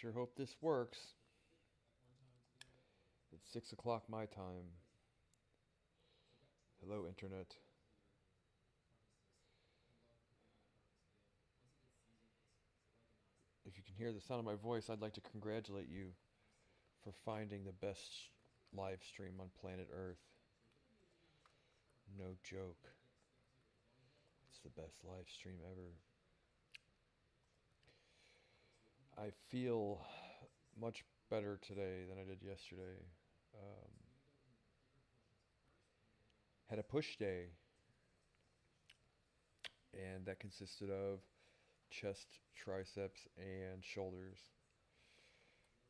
Sure hope this works. It's 6 o'clock my time. Hello, Internet. If you can hear the sound of my voice, I'd like to congratulate you for finding the best live stream on planet Earth. No joke. It's the best live stream ever. I feel much better today than I did yesterday. Um, had a push day, and that consisted of chest, triceps, and shoulders,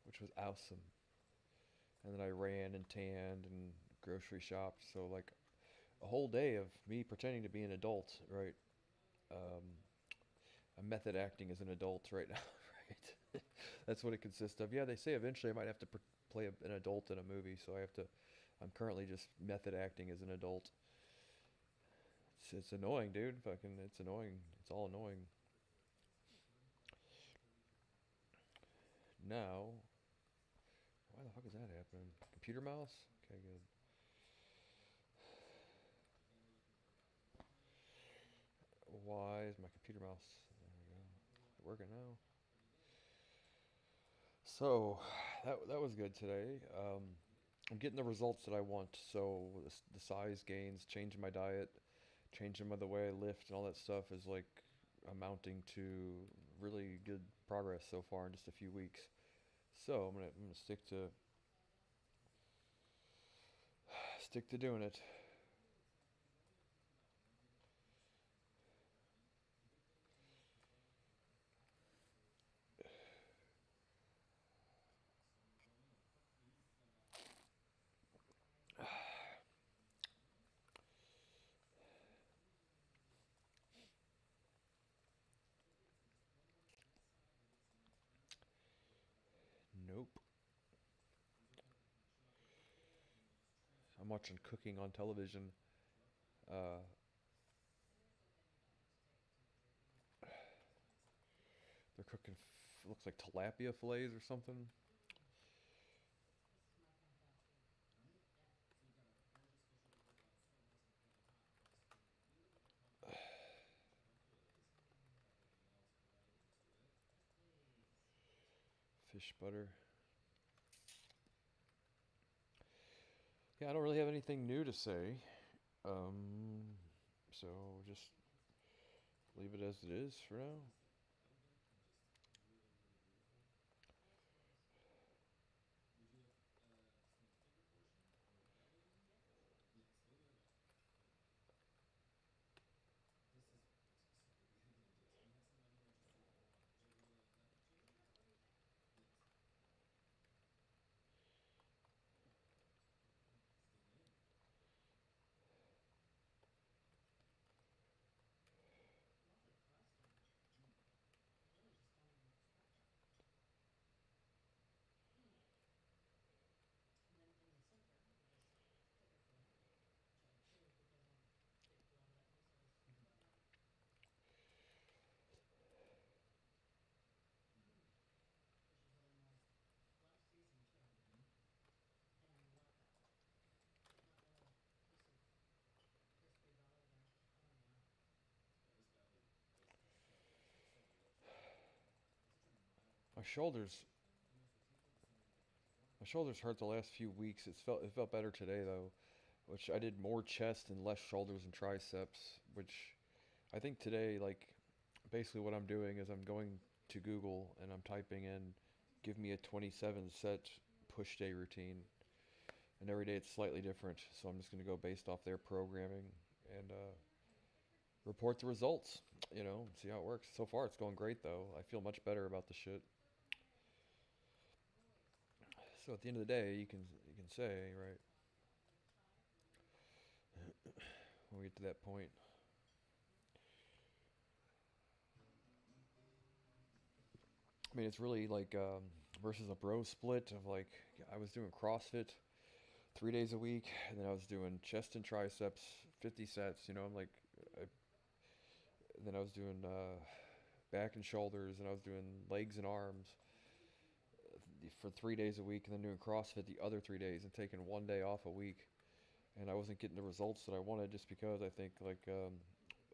which was awesome. And then I ran and tanned and grocery shopped. So like a whole day of me pretending to be an adult, right? Um, I'm method acting as an adult right now, right? That's what it consists of. Yeah, they say eventually I might have to play an adult in a movie, so I have to. I'm currently just method acting as an adult. It's annoying, dude. Fucking, it's annoying. It's all annoying. Now, why the fuck is that happening? Computer mouse? Okay, good. Why is my computer mouse? There we go. Is it working now? So, that was good today. I'm getting the results that I want. So the size gains, changing my diet, changing the way I lift, and all that stuff is like amounting to really good progress so far in just a few weeks. So I'm gonna stick to doing it. Nope. I'm watching cooking on television. Uh, they're cooking. Looks like tilapia fillets or something. Fish butter. Yeah, I don't really have anything new to say. Um, so just leave it as it is for now. My shoulders, my shoulders hurt the last few weeks. It felt better today though, which I did more chest and less shoulders and triceps. Which I think today, like, basically what I'm doing is I'm going to Google and I'm typing in, give me a 27 set push day routine, and every day it's slightly different. So I'm just gonna go based off their programming and report the results. See how it works. So far, it's going great though. I feel much better about the shit. So at the end of the day, you can say, right, when we get to that point. I mean, it's really like versus a bro split of like I was doing CrossFit 3 days a week, and then I was doing chest and triceps 50 sets. I'm like, I, then I was doing back and shoulders, and I was doing legs and arms. for 3 days a week and then doing CrossFit the other 3 days and taking one day off a week. And I wasn't getting the results that I wanted just because I think like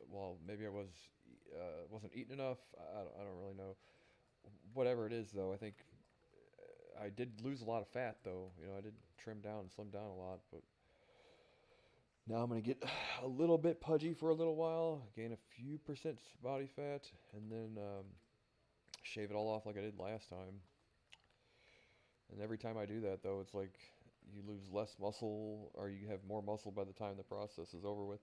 well maybe I wasn't eating enough. I don't really know. Whatever it is though, I think I did lose a lot of fat though. You know, I did trim down and slim down a lot, but now I'm gonna get a little bit pudgy for a little while, gain a few percent body fat, and then shave it all off like I did last time. And every time I do that though, it's like you lose less muscle or you have more muscle by the time the process is over with.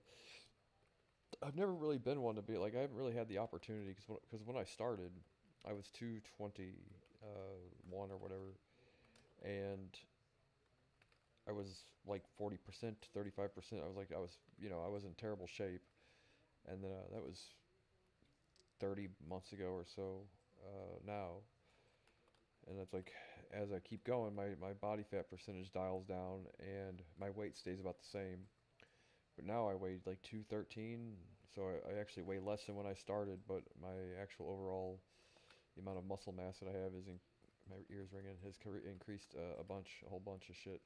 I've never really been one to be like I haven't really had the opportunity because when I started, I was 220 one or whatever, and I was like 40%, 35%. I was in terrible shape, and then that was 30 months ago or so now, and it's like as I keep going, my body fat percentage dials down, and my weight stays about the same. But now I weigh like 213, so I actually weigh less than when I started, but my actual overall the amount of muscle mass that I have my ears ringing has increased a whole bunch of shit.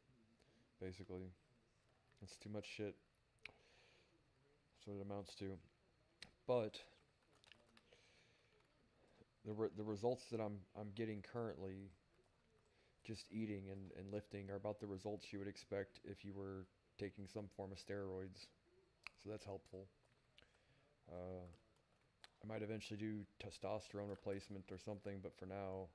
Basically, it's too much shit. That's what it amounts to. But the results that I'm getting currently, just eating and lifting, are about the results you would expect if you were taking some form of steroids. So that's helpful. Uh, I might eventually do testosterone replacement or something, but for now,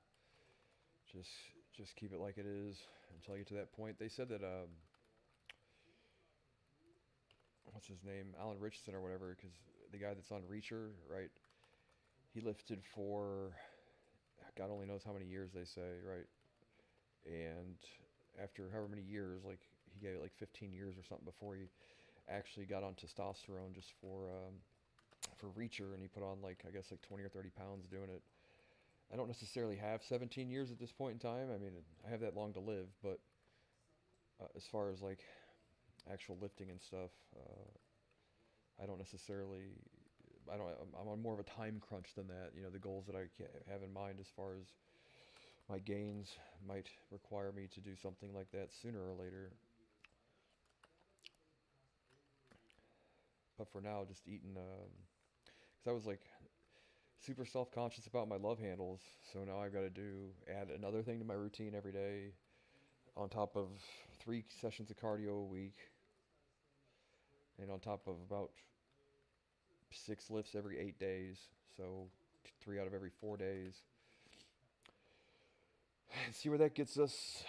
just just keep it like it is until I get to that point. They said that what's his name, Alan Richardson or whatever, because the guy that's on Reacher, right? He lifted for God only knows how many years they say, right? And after however many years, like he gave it like 15 years or something before he actually got on testosterone just for Reacher, and he put on like I guess like 20 or 30 pounds doing it. I don't necessarily have 17 years at this point in time. I mean, I have that long to live, but as far as like actual lifting and stuff, I don't necessarily. I don't. I'm on more of a time crunch than that. You know, the goals that I have in mind as far as my gains might require me to do something like that sooner or later. But for now, just eating. Because I was like super self-conscious about my love handles, so now I've got to add another thing to my routine every day, on top of 3 sessions of cardio a week, and on top of about 6 lifts every 8 days. So 3 out of every 4 days. And see where that gets us,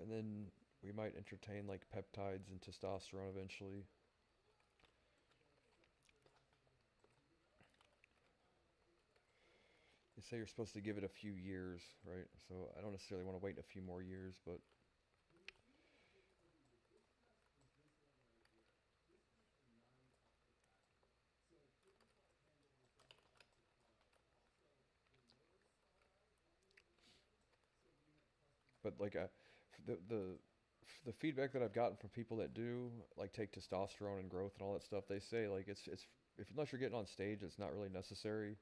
and then we might entertain like peptides and testosterone eventually. They say you're supposed to give it a few years, right? So I don't necessarily want to wait a few more years, but like the feedback that I've gotten from people that do like take testosterone and growth and all that stuff, they say like it's if unless you're getting on stage, it's not really necessary.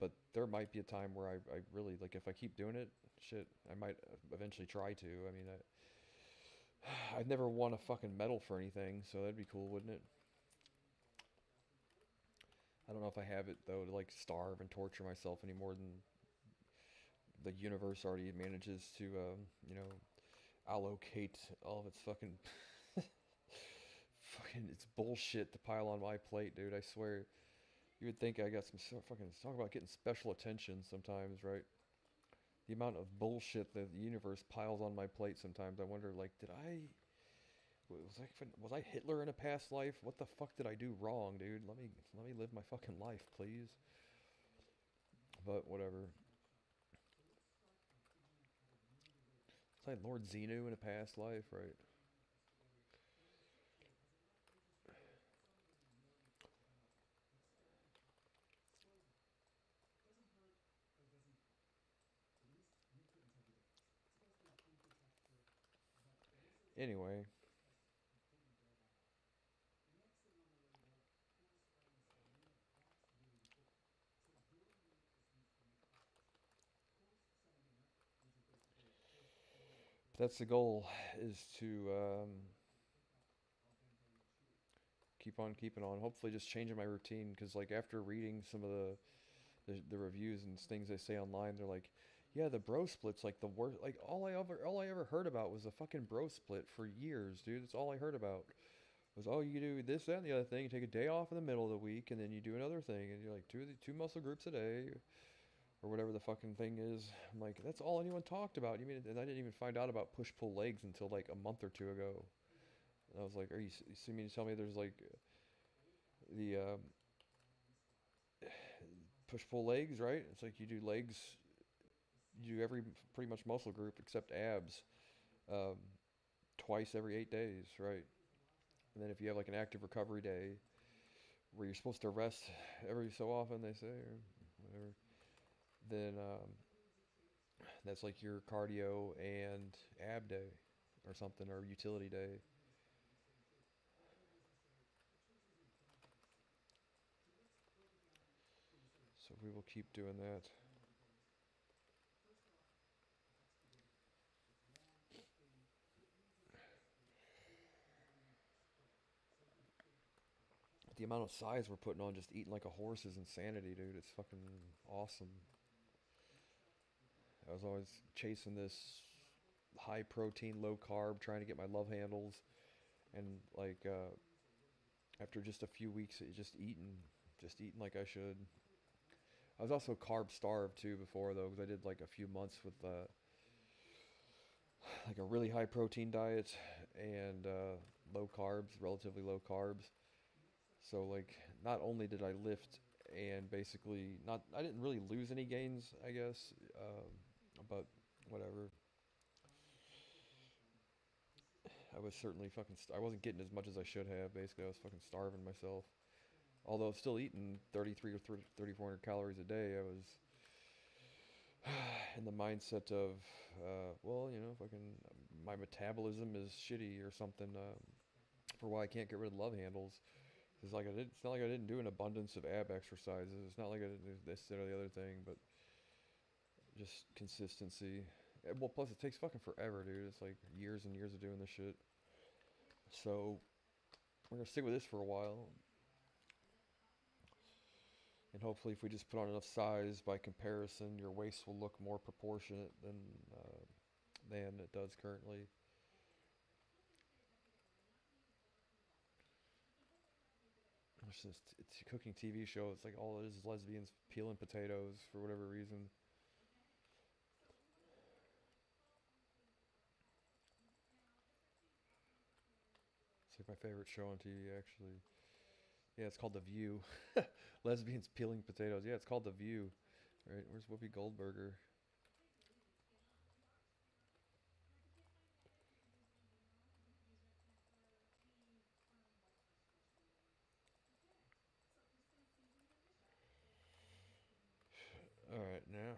But there might be a time where I really like if I keep doing it, shit, I might eventually try to. I mean, I've never won a fucking medal for anything, so that'd be cool, wouldn't it? I don't know if I have it though to like starve and torture myself any more than the universe already manages to, you know, allocate all of its fucking, fucking, it's bullshit to pile on my plate, dude. I swear. You would think I got some fucking talk about getting special attention sometimes, right? The amount of bullshit that the universe piles on my plate sometimes. I wonder, like, was I Hitler in a past life? What the fuck did I do wrong, dude? Let me live my fucking life, please. But whatever. Was I Lord Xenu in a past life, right? Anyway, That's the goal, is to keep on keeping on. Hopefully, just changing my routine because like after reading some of the reviews and things they say online, they're like, yeah, the bro split's like the worst. Like all I ever heard about was a fucking bro split for years, dude. That's all I heard about. Was, oh, you do this, that, and the other thing. You take a day off in the middle of the week, and then you do another thing, and you're like two muscle groups a day, or whatever the fucking thing is. I'm like, that's all anyone talked about. You mean? And I didn't even find out about push pull legs until like a month or two ago. And I was like, are you mean to tell me there's like the push pull legs, right? It's like you do legs, you do every pretty much muscle group except abs, um, twice every 8 days, right? And then if you have like an active recovery day where you're supposed to rest every so often, they say, or whatever, then that's like your cardio and ab day or something, or utility day. So we will keep doing that. The amount of size we're putting on just eating like a horse is insanity, dude. It's fucking awesome. I was always chasing this high protein, low carb, trying to get my love handles, and like after just a few weeks, of just eating like I should. I was also carb starved too before though, because I did like a few months with like a really high protein diet and low carbs, relatively low carbs. So like, not only did I lift and basically not, I didn't really lose any gains, I guess, but whatever. I was certainly I wasn't getting as much as I should have. Basically, I was fucking starving myself. Although I was still eating 33 or 3,400 calories a day, I was in the mindset of, well, you know, fucking my metabolism is shitty or something, for why I can't get rid of love handles. It's not like I didn't do an abundance of ab exercises. It's not like I didn't do this, that, or the other thing, but just consistency. Well, plus it takes fucking forever, dude. It's like years and years of doing this shit. So we're gonna stick with this for a while, and hopefully, if we just put on enough size, by comparison, your waist will look more proportionate than it does currently. It's a cooking TV show. It's like all it is lesbians peeling potatoes for whatever reason. It's like my favorite show on TV, actually. Yeah, it's called The View. Lesbians peeling potatoes. Yeah, it's called The View. Right? Where's Whoopi Goldberger? All right, now.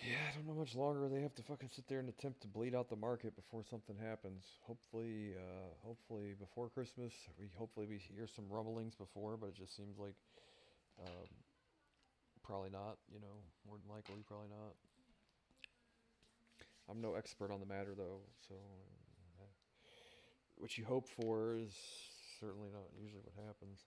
Yeah, I don't know much longer they have to fucking sit there and attempt to bleed out the market before something happens. Hopefully before Christmas. We hear some rumblings before, but it just seems like um, probably not. You know, more than likely, probably not. I'm no expert on the matter though, so what you hope for is certainly not usually what happens.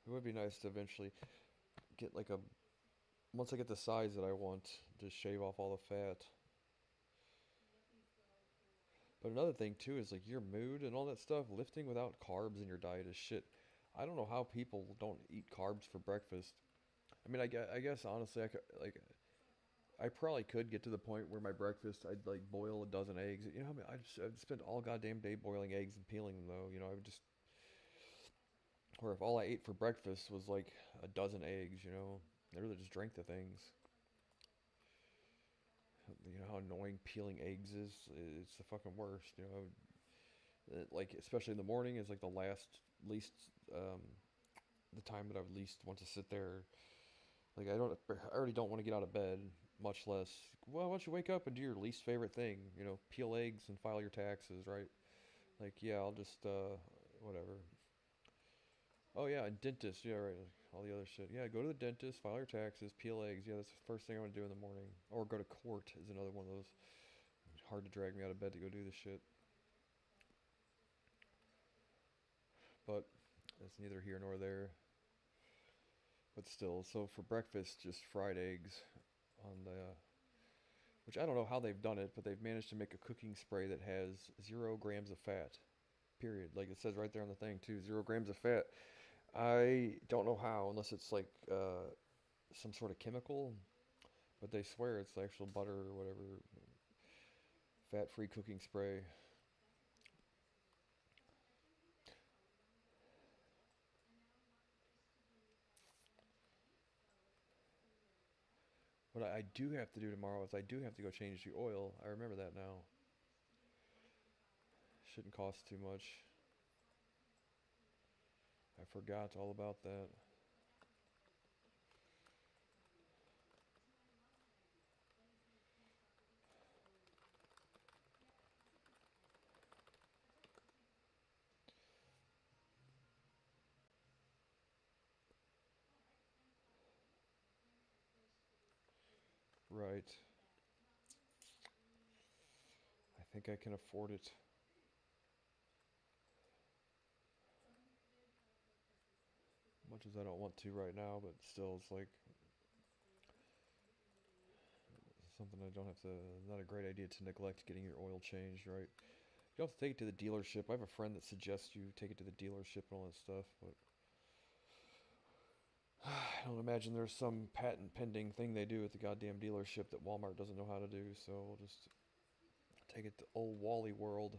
It would be nice to eventually get like a, once I get the size that I want, just shave off all the fat. But another thing too is like your mood and all that stuff. Lifting without carbs in your diet is shit. I don't know how people don't eat carbs for breakfast. I mean, I guess honestly, I could, like, I probably could get to the point where my breakfast, I'd like boil a dozen eggs. You know, I mean, I'd spend all goddamn day boiling eggs and peeling them though. You know, I would just, or if all I ate for breakfast was like a dozen eggs, you know, I really just drank the things. You know how annoying peeling eggs is? It's the fucking worst. You know, like especially in the morning is like the least, um, the time that I would least want to sit there. Like I already don't want to get out of bed, much less. Well, why don't you wake up and do your least favorite thing? You know, peel eggs and file your taxes, right? Like, yeah, I'll just whatever. Oh yeah, and dentist, yeah, right. All the other shit. Yeah, go to the dentist, file your taxes, peel eggs. Yeah, that's the first thing I want to do in the morning. Or go to court is another one of those. Hard to drag me out of bed to go do this shit. But that's neither here nor there. But still, so for breakfast, just fried eggs on the, which I don't know how they've done it, but they've managed to make a cooking spray that has 0 grams of fat. Period. Like it says right there on the thing too, 0 grams of fat. I don't know how, unless it's like some sort of chemical, but they swear it's actual butter or whatever, fat-free cooking spray. What I do have to do tomorrow is I do have to go change the oil. I remember that now. Shouldn't cost too much. I forgot all about that. Right. I think I can afford it. Much as I don't want to right now, but still, it's like something I don't have to. Not a great idea to neglect getting your oil changed, right? You don't have to take it to the dealership. I have a friend that suggests you take it to the dealership and all that stuff, but I don't imagine there's some patent pending thing they do at the goddamn dealership that Walmart doesn't know how to do, so we'll just take it to old Wally World.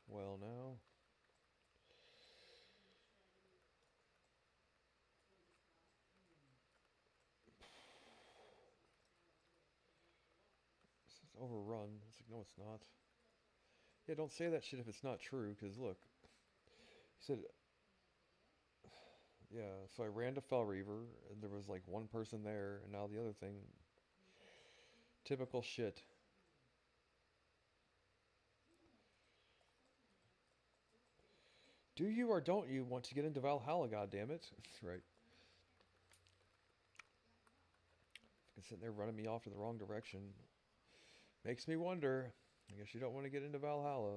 Well, now. This is overrun. It's like, no, it's not. Yeah, don't say that shit if it's not true, because look. He said, yeah, so I ran to Fell Reaver, and there was like one person there, and now the other thing. Typical shit. Do you or don't you want to get into Valhalla, goddammit? Right. Fucking sitting there running me off in the wrong direction. Makes me wonder. I guess you don't want to get into Valhalla.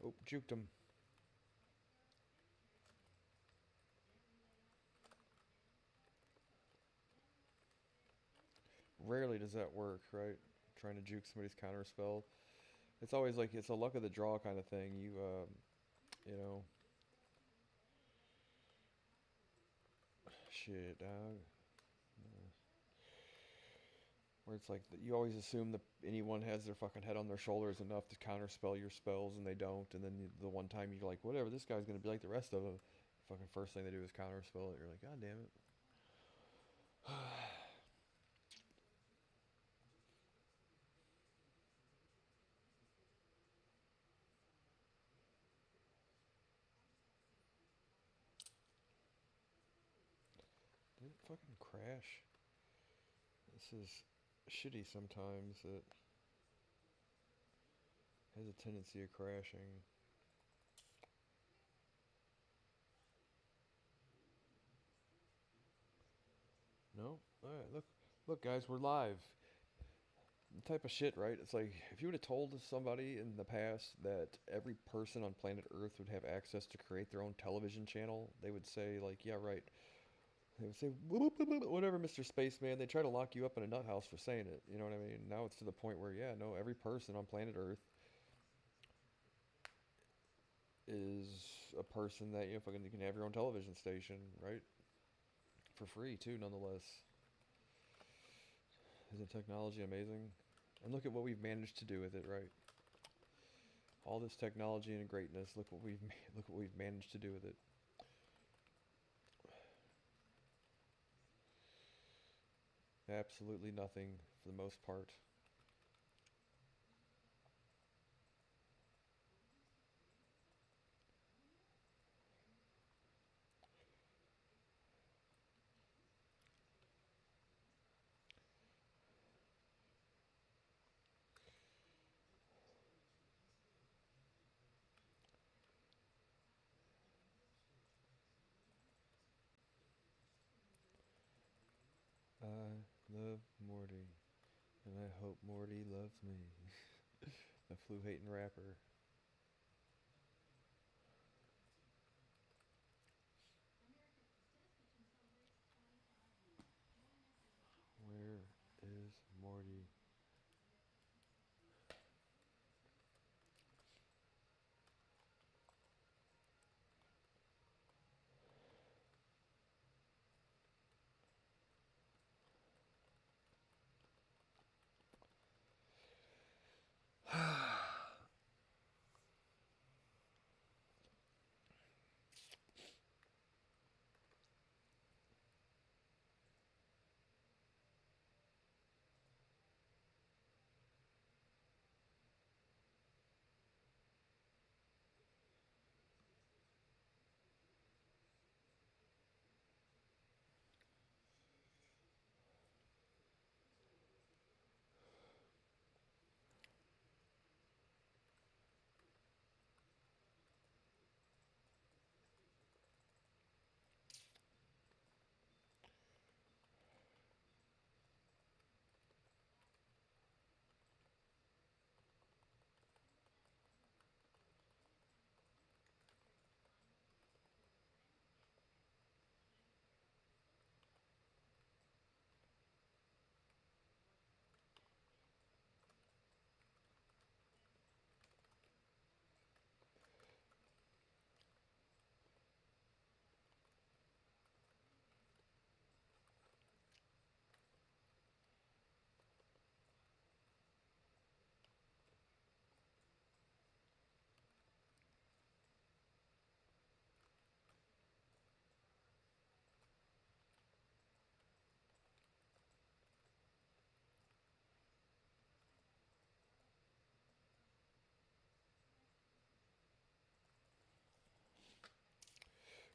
Oh, juked him. Rarely does that work, right? Trying to juke somebody's counter spell. It's always like it's a luck of the draw kind of thing. You know, shit, dog. Where it's like you always assume that anyone has their fucking head on their shoulders enough to counterspell your spells, and they don't. And then the one time you're like, whatever, this guy's gonna be like the rest of them. Fucking first thing they do is counterspell it. You're like, God damn it. Did it fucking crash? This is shitty sometimes. It has a tendency of crashing. No? Alright, look guys, we're live. The type of shit, right? It's like if you would have told somebody in the past that every person on planet Earth would have access to create their own television channel, they would say like, yeah, right. They would say whatever, Mr. Spaceman. They try to lock you up in a nut house for saying it. You know what I mean? Now it's to the point where yeah, no, every person on planet Earth is a person that fucking you can have your own television station, right? For free too, nonetheless. Isn't technology amazing? And look at what we've managed to do with it, right? All this technology and greatness. Look what we've managed to do with it. Absolutely nothing for the most part. I love Morty, and I hope Morty loves me. The flu hating rapper. Where is Morty?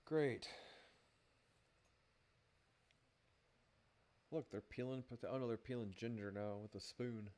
Great. Look, they're peeling. Oh no, they're peeling ginger now with a spoon.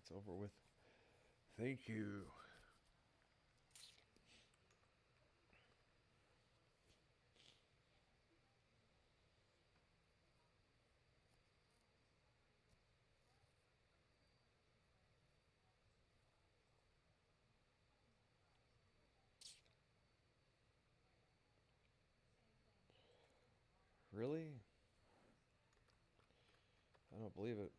It's over with. Thank you. Really? I don't believe it.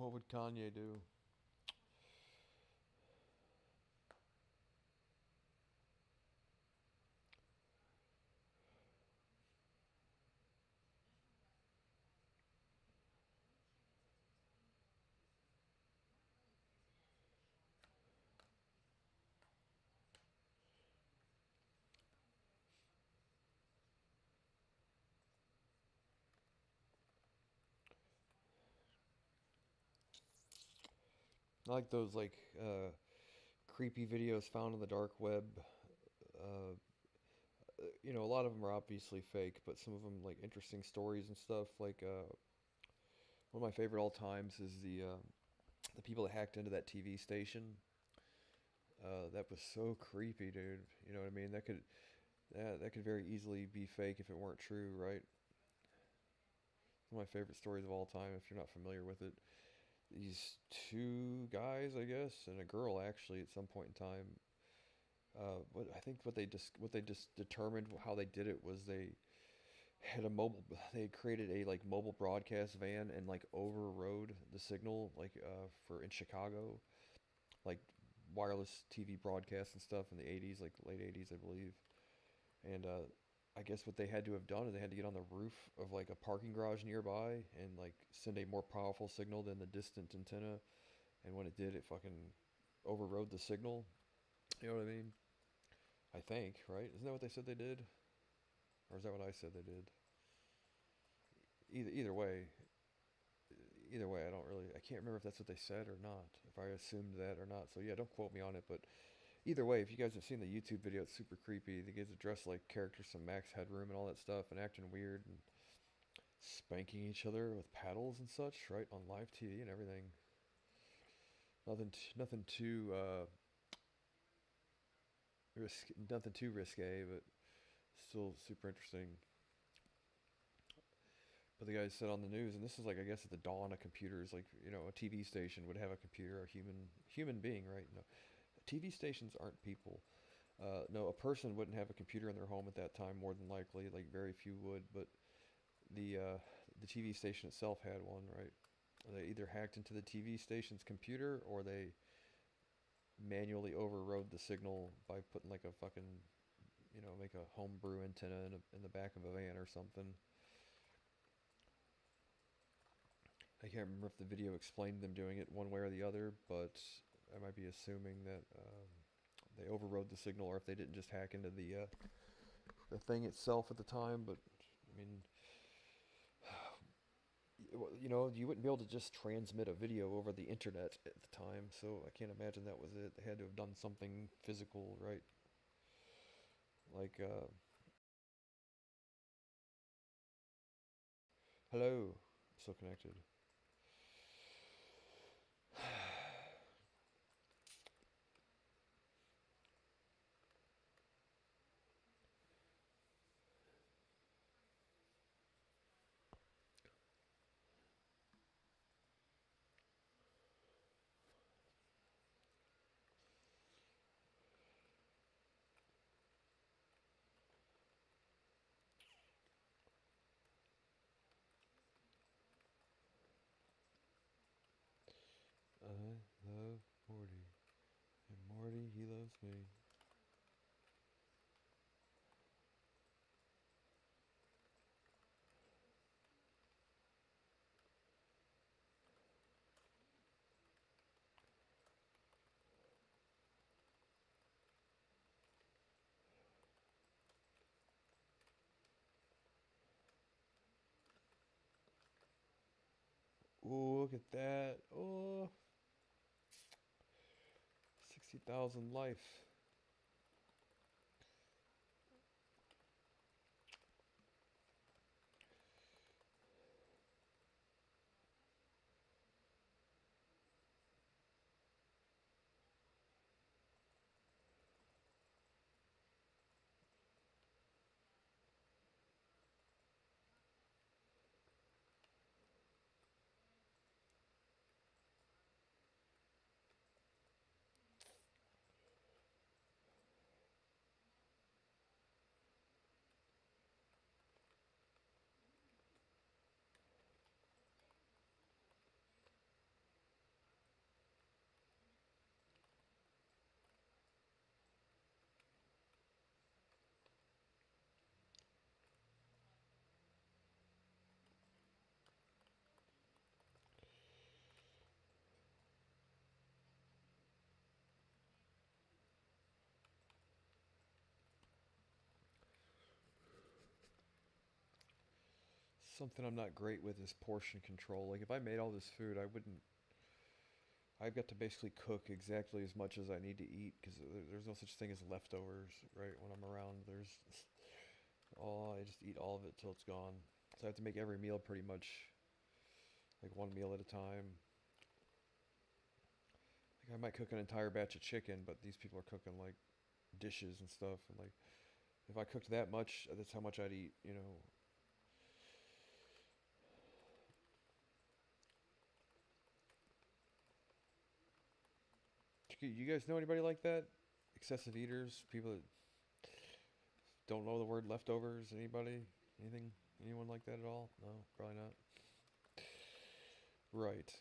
What would Kanye do? I like those creepy videos found on the dark web. Uh, a lot of them are obviously fake, but some of them like interesting stories and stuff. One of my favorite all times is the people that hacked into that TV station. That was so creepy, dude. You know what I mean? That could very easily be fake if it weren't true, right? One of my favorite stories of all time. If you're not familiar with it, these two guys, I guess, and a girl actually, at some point in time. What I think what they just determined how they did it was had a mobile they had created a like mobile broadcast van and like overrode the signal for in Chicago, like wireless TV broadcasts and stuff in the 80s, like late 80s, I believe. And I guess what they had to have done is they had to get on the roof of like a parking garage nearby and like send a more powerful signal than the distant antenna. And when it did, it fucking overrode the signal. You know what I mean? I think, right? Isn't that what they said they did? Or is that what I said they did? Either way, I don't really. I can't remember if that's what they said or not. If I assumed that or not. So yeah, don't quote me on it. But either way, if you guys have seen the YouTube video, it's super creepy. The kids are dressed like characters from Max Headroom and all that stuff, and acting weird and spanking each other with paddles and such, right, on live TV and everything. Nothing too nothing too risque, but still super interesting. But the guy said on the news, and this is like I guess at the dawn of computers, like a TV station would have a computer, a human being, right? No, TV stations aren't people. No, a person wouldn't have a computer in their home at that time, more than likely. Like very few would, but the uh, the TV station itself had one, right? They either hacked into the TV station's computer or they manually overrode the signal by putting like a fucking, make a homebrew antenna in the back of a van or something. I can't remember if the video explained them doing it one way or the other, but I might be assuming that they overrode the signal, or if they didn't just hack into the thing itself at the time. But I mean, you wouldn't be able to just transmit a video over the internet at the time, so I can't imagine that was it. They had to have done something physical, right? Like, hello, still connected. Marty, he loves me. Oh, look at that. Oh, 60,000 life. Something I'm not great with is portion control. Like, if I made all this food, I wouldn't. I've got to basically cook exactly as much as I need to eat because there's no such thing as leftovers, right? When I'm around, I just eat all of it till it's gone. So I have to make every meal pretty much like one meal at a time. Like, I might cook an entire batch of chicken, but these people are cooking like dishes and stuff. And like, if I cooked that much, that's how much I'd eat, you know. You guys know anybody like that? Excessive eaters? People that don't know the word leftovers? Anybody? Anything? Anyone like that at all? No, probably not. Right.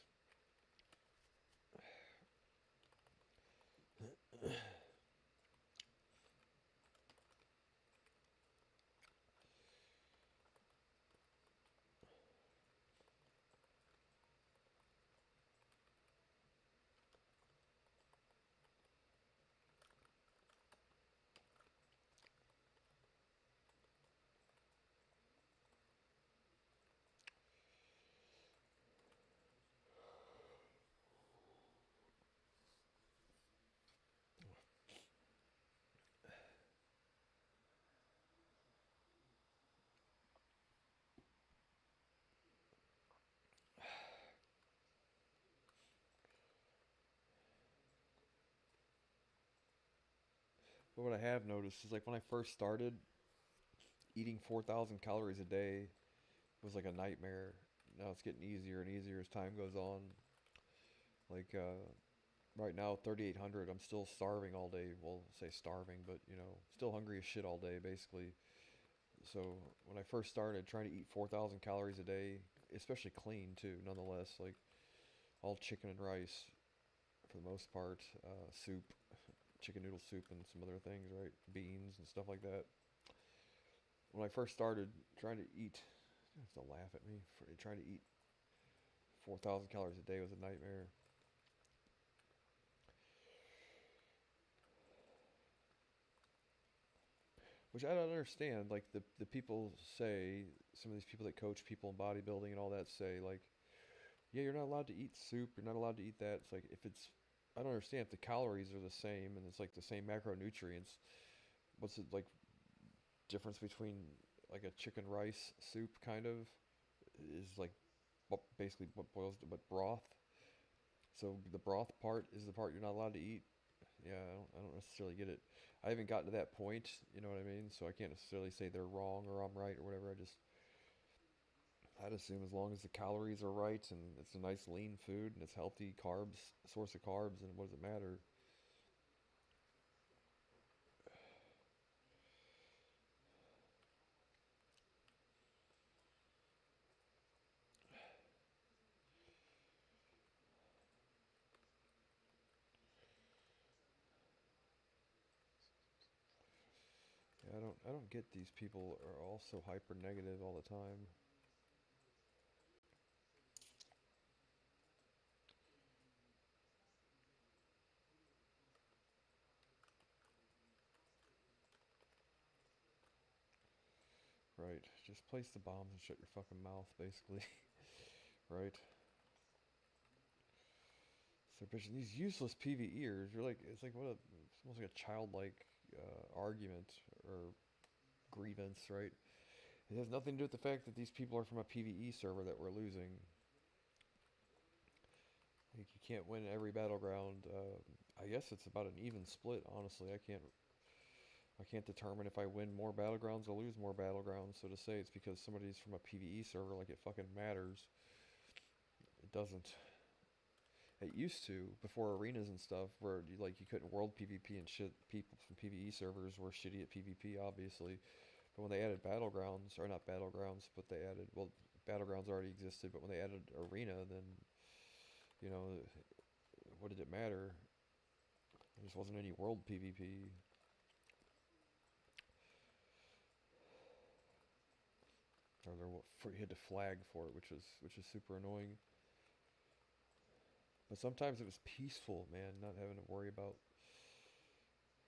But what I have noticed is like when I first started, eating 4,000 calories a day was like a nightmare. Now it's getting easier and easier as time goes on. Like right now, 3,800. I'm still starving all day. Well, say starving, but you know, still hungry as shit all day, basically. So when I first started trying to eat 4,000 calories a day, especially clean too, nonetheless, like all chicken and rice for the most part, soup, chicken noodle soup, and some other things, right? Beans and stuff like that. When I first started trying to eat, you have to laugh at me for trying to eat 4,000 calories a day was a nightmare. Which I don't understand. Like the people say, some of these people that coach people in bodybuilding and all that say, like, yeah, you're not allowed to eat soup. You're not allowed to eat that. It's like if it's, I don't understand if the calories are the same and it's like the same macronutrients. What's it like difference between like a chicken rice soup kind of is like basically what boils to but broth. So the broth part is the part you're not allowed to eat. Yeah, I don't necessarily get it. I haven't gotten to that point, you know what I mean? So I can't necessarily say they're wrong or I'm right or whatever. I'd assume as long as the calories are right and it's a nice lean food and it's healthy carbs, source of carbs, and what does it matter? I don't get these people are all so hyper negative all the time. Right. Just place the bombs and shut your fucking mouth, basically. Right? So, bitch, these useless PvEers, you're like, it's like it's almost like a childlike argument or grievance, right? It has nothing to do with the fact that these people are from a PvE server that we're losing. Like, you can't win every battleground. I guess it's about an even split, honestly. I can't determine if I win more battlegrounds or lose more battlegrounds. So to say it's because somebody's from a PvE server, like it fucking matters. It doesn't. It used to before arenas and stuff, where you couldn't world PvP and shit. People from PvE servers were shitty at PvP, obviously. But when they added battlegrounds, or not battlegrounds, but they added battlegrounds already existed. But when they added arena, then you know what did it matter? There just wasn't any world PvP. Or you had to flag for it, which is super annoying. But sometimes it was peaceful, man, not having to worry about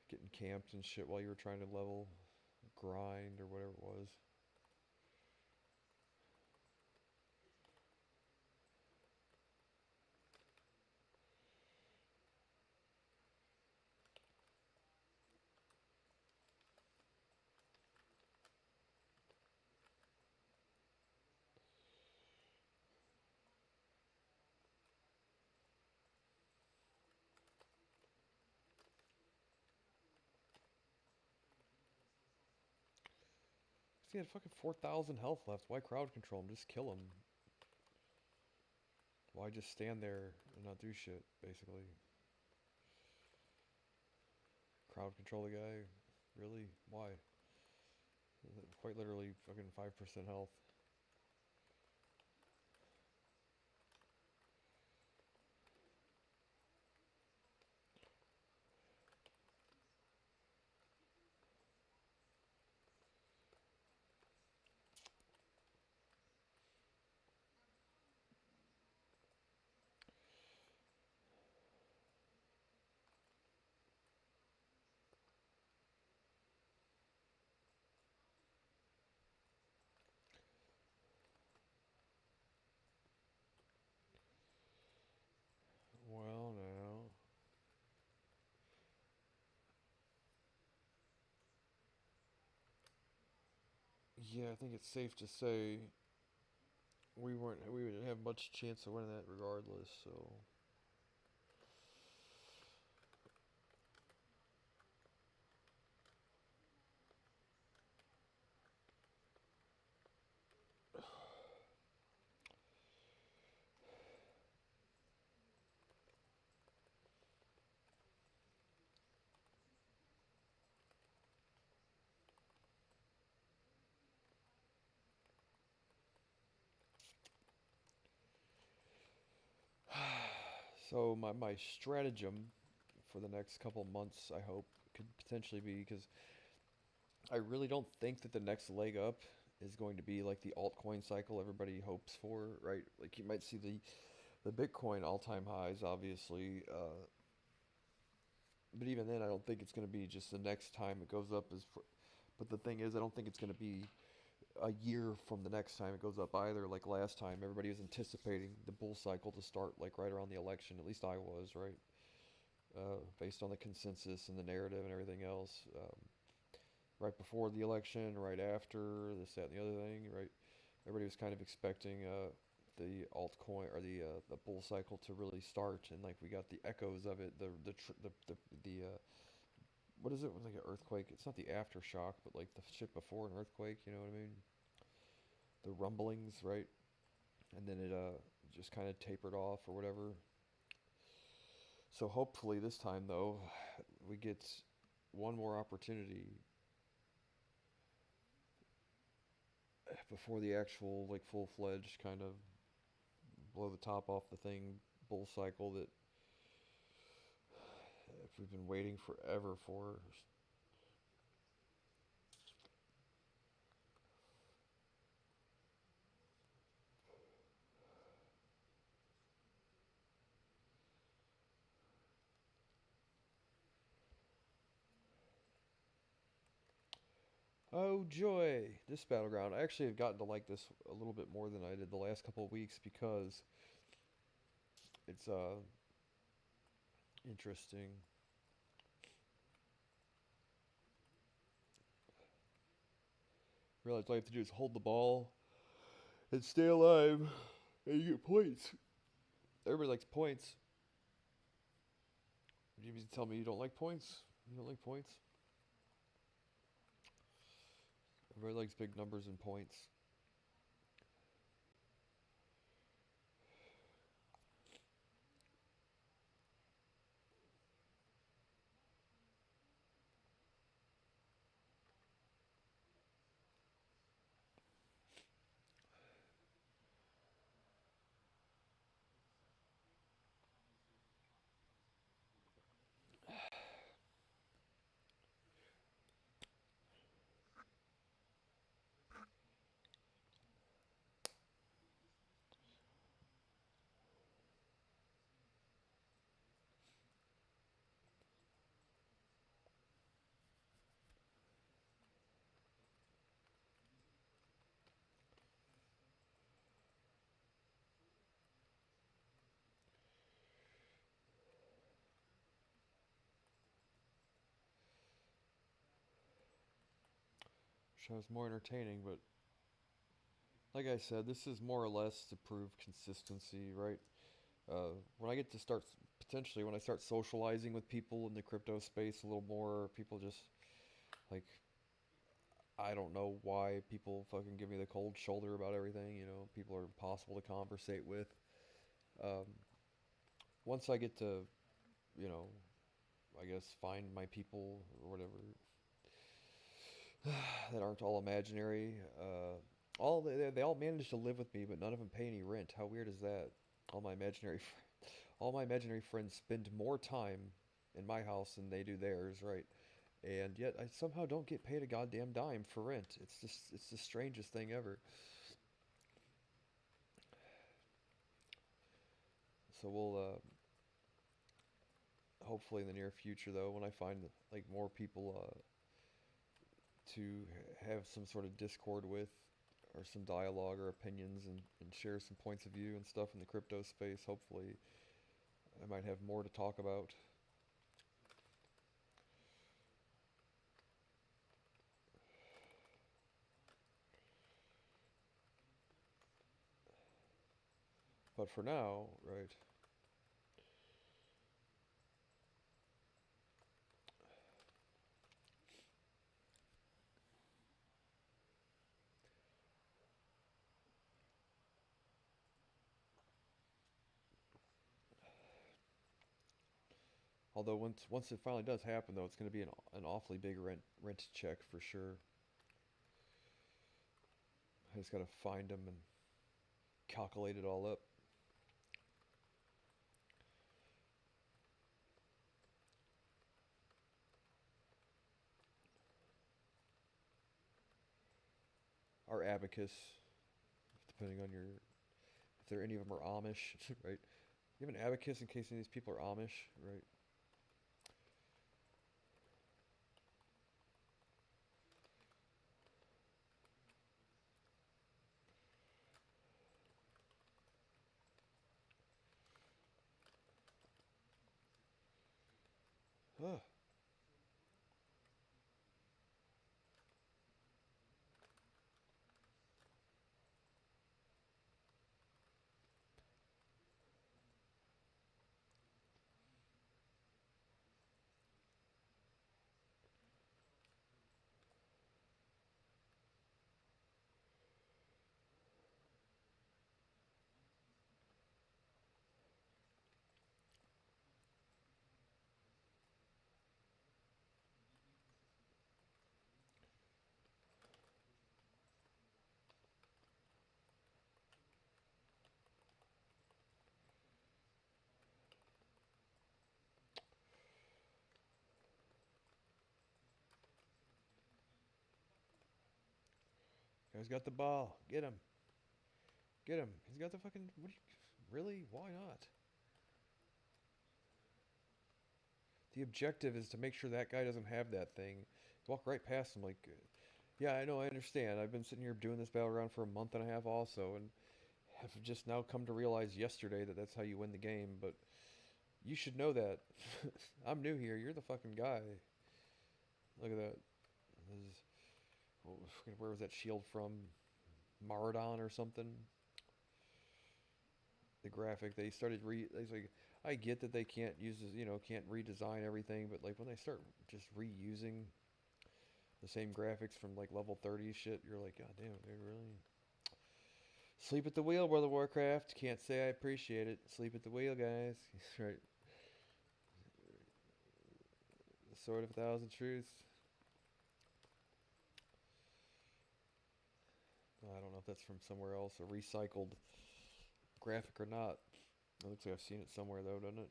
getting camped and shit while you were trying to level, grind, or whatever it was. He had fucking 4,000 health left. Why crowd control him? Just kill him. Why just stand there and not do shit, basically? Crowd control the guy? Really? Why? Quite literally fucking 5% health. Well, now. Yeah, I think it's safe to say we didn't have much chance of winning that regardless, so. So my stratagem for the next couple months, I hope, could potentially be because I really don't think that the next leg up is going to be like the altcoin cycle everybody hopes for, right? Like you might see the Bitcoin all-time highs, obviously, but even then, I don't think it's going to be just the next time it goes up But the thing is, I don't think it's going to be a year from the next time it goes up either. Like last time, everybody was anticipating the bull cycle to start like right around the election. At least I was, right? Based on the consensus and the narrative and everything else. Right before the election, right after, this, that, and the other thing, right? Everybody was kind of expecting the altcoin or the bull cycle to really start, and like we got the echoes of it. The what is it? It was like an earthquake. It's not the aftershock, but like the shit before an earthquake. You know what I mean? The rumblings, right? And then it just kind of tapered off or whatever. So hopefully this time though, we get one more opportunity before the actual like full-fledged kind of blow the top off the thing bull cycle that if we've been waiting forever for. Oh joy! This battleground. I actually have gotten to like this a little bit more than I did the last couple of weeks because it's interesting. Realize all you have to do is hold the ball and stay alive, and you get points. Everybody likes points. You mean to tell me you don't like points? You don't like points? Everybody likes big numbers and points. Wish I was more entertaining, but like I said, this is more or less to prove consistency, right? When I get to start, potentially, when I start socializing with people in the crypto space a little more, people just, like, I don't know why people fucking give me the cold shoulder about everything, you know? People are impossible to conversate with. Um, Once I get to, you know, I guess find my people or whatever that aren't all imaginary, they all manage to live with me, but none of them pay any rent. How weird is that? All my imaginary all my imaginary friends spend more time in my house than they do theirs, right? And yet I somehow don't get paid a goddamn dime for rent. It's the strangest thing ever. So we'll hopefully in the near future though, when I find like more people to have some sort of discord with or some dialogue or opinions and share some points of view and stuff in the crypto space, hopefully I might have more to talk about. But for now, right, although once it finally does happen, though, it's going to be an awfully big rent check for sure. I just got to find them and calculate it all up. Our abacus, depending on your, if there any of them are Amish, right? You have an abacus in case any of these people are Amish, right? Huh. Guy's got the ball. Get him. Get him. He's got the fucking. Really? Why not? The objective is to make sure that guy doesn't have that thing. Walk right past him like. Yeah, I know, I understand. I've been sitting here doing this battleground for a month and a half also, and have just now come to realize yesterday that that's how you win the game, but you should know that. I'm new here. You're the fucking guy. Look at that. This is, where was that shield from? Maradon or something? The graphic. They started It's like, I get that they can't use this, can't redesign everything, but like when they start just reusing the same graphics from like level 30 shit, you're like, God damn it, dude, really? Sleep at the wheel, World of Warcraft. Can't say I appreciate it. Sleep at the wheel, guys. Right. The Sword of a Thousand Truths. I don't know if that's from somewhere else, a recycled graphic or not. It looks like I've seen it somewhere though, doesn't it?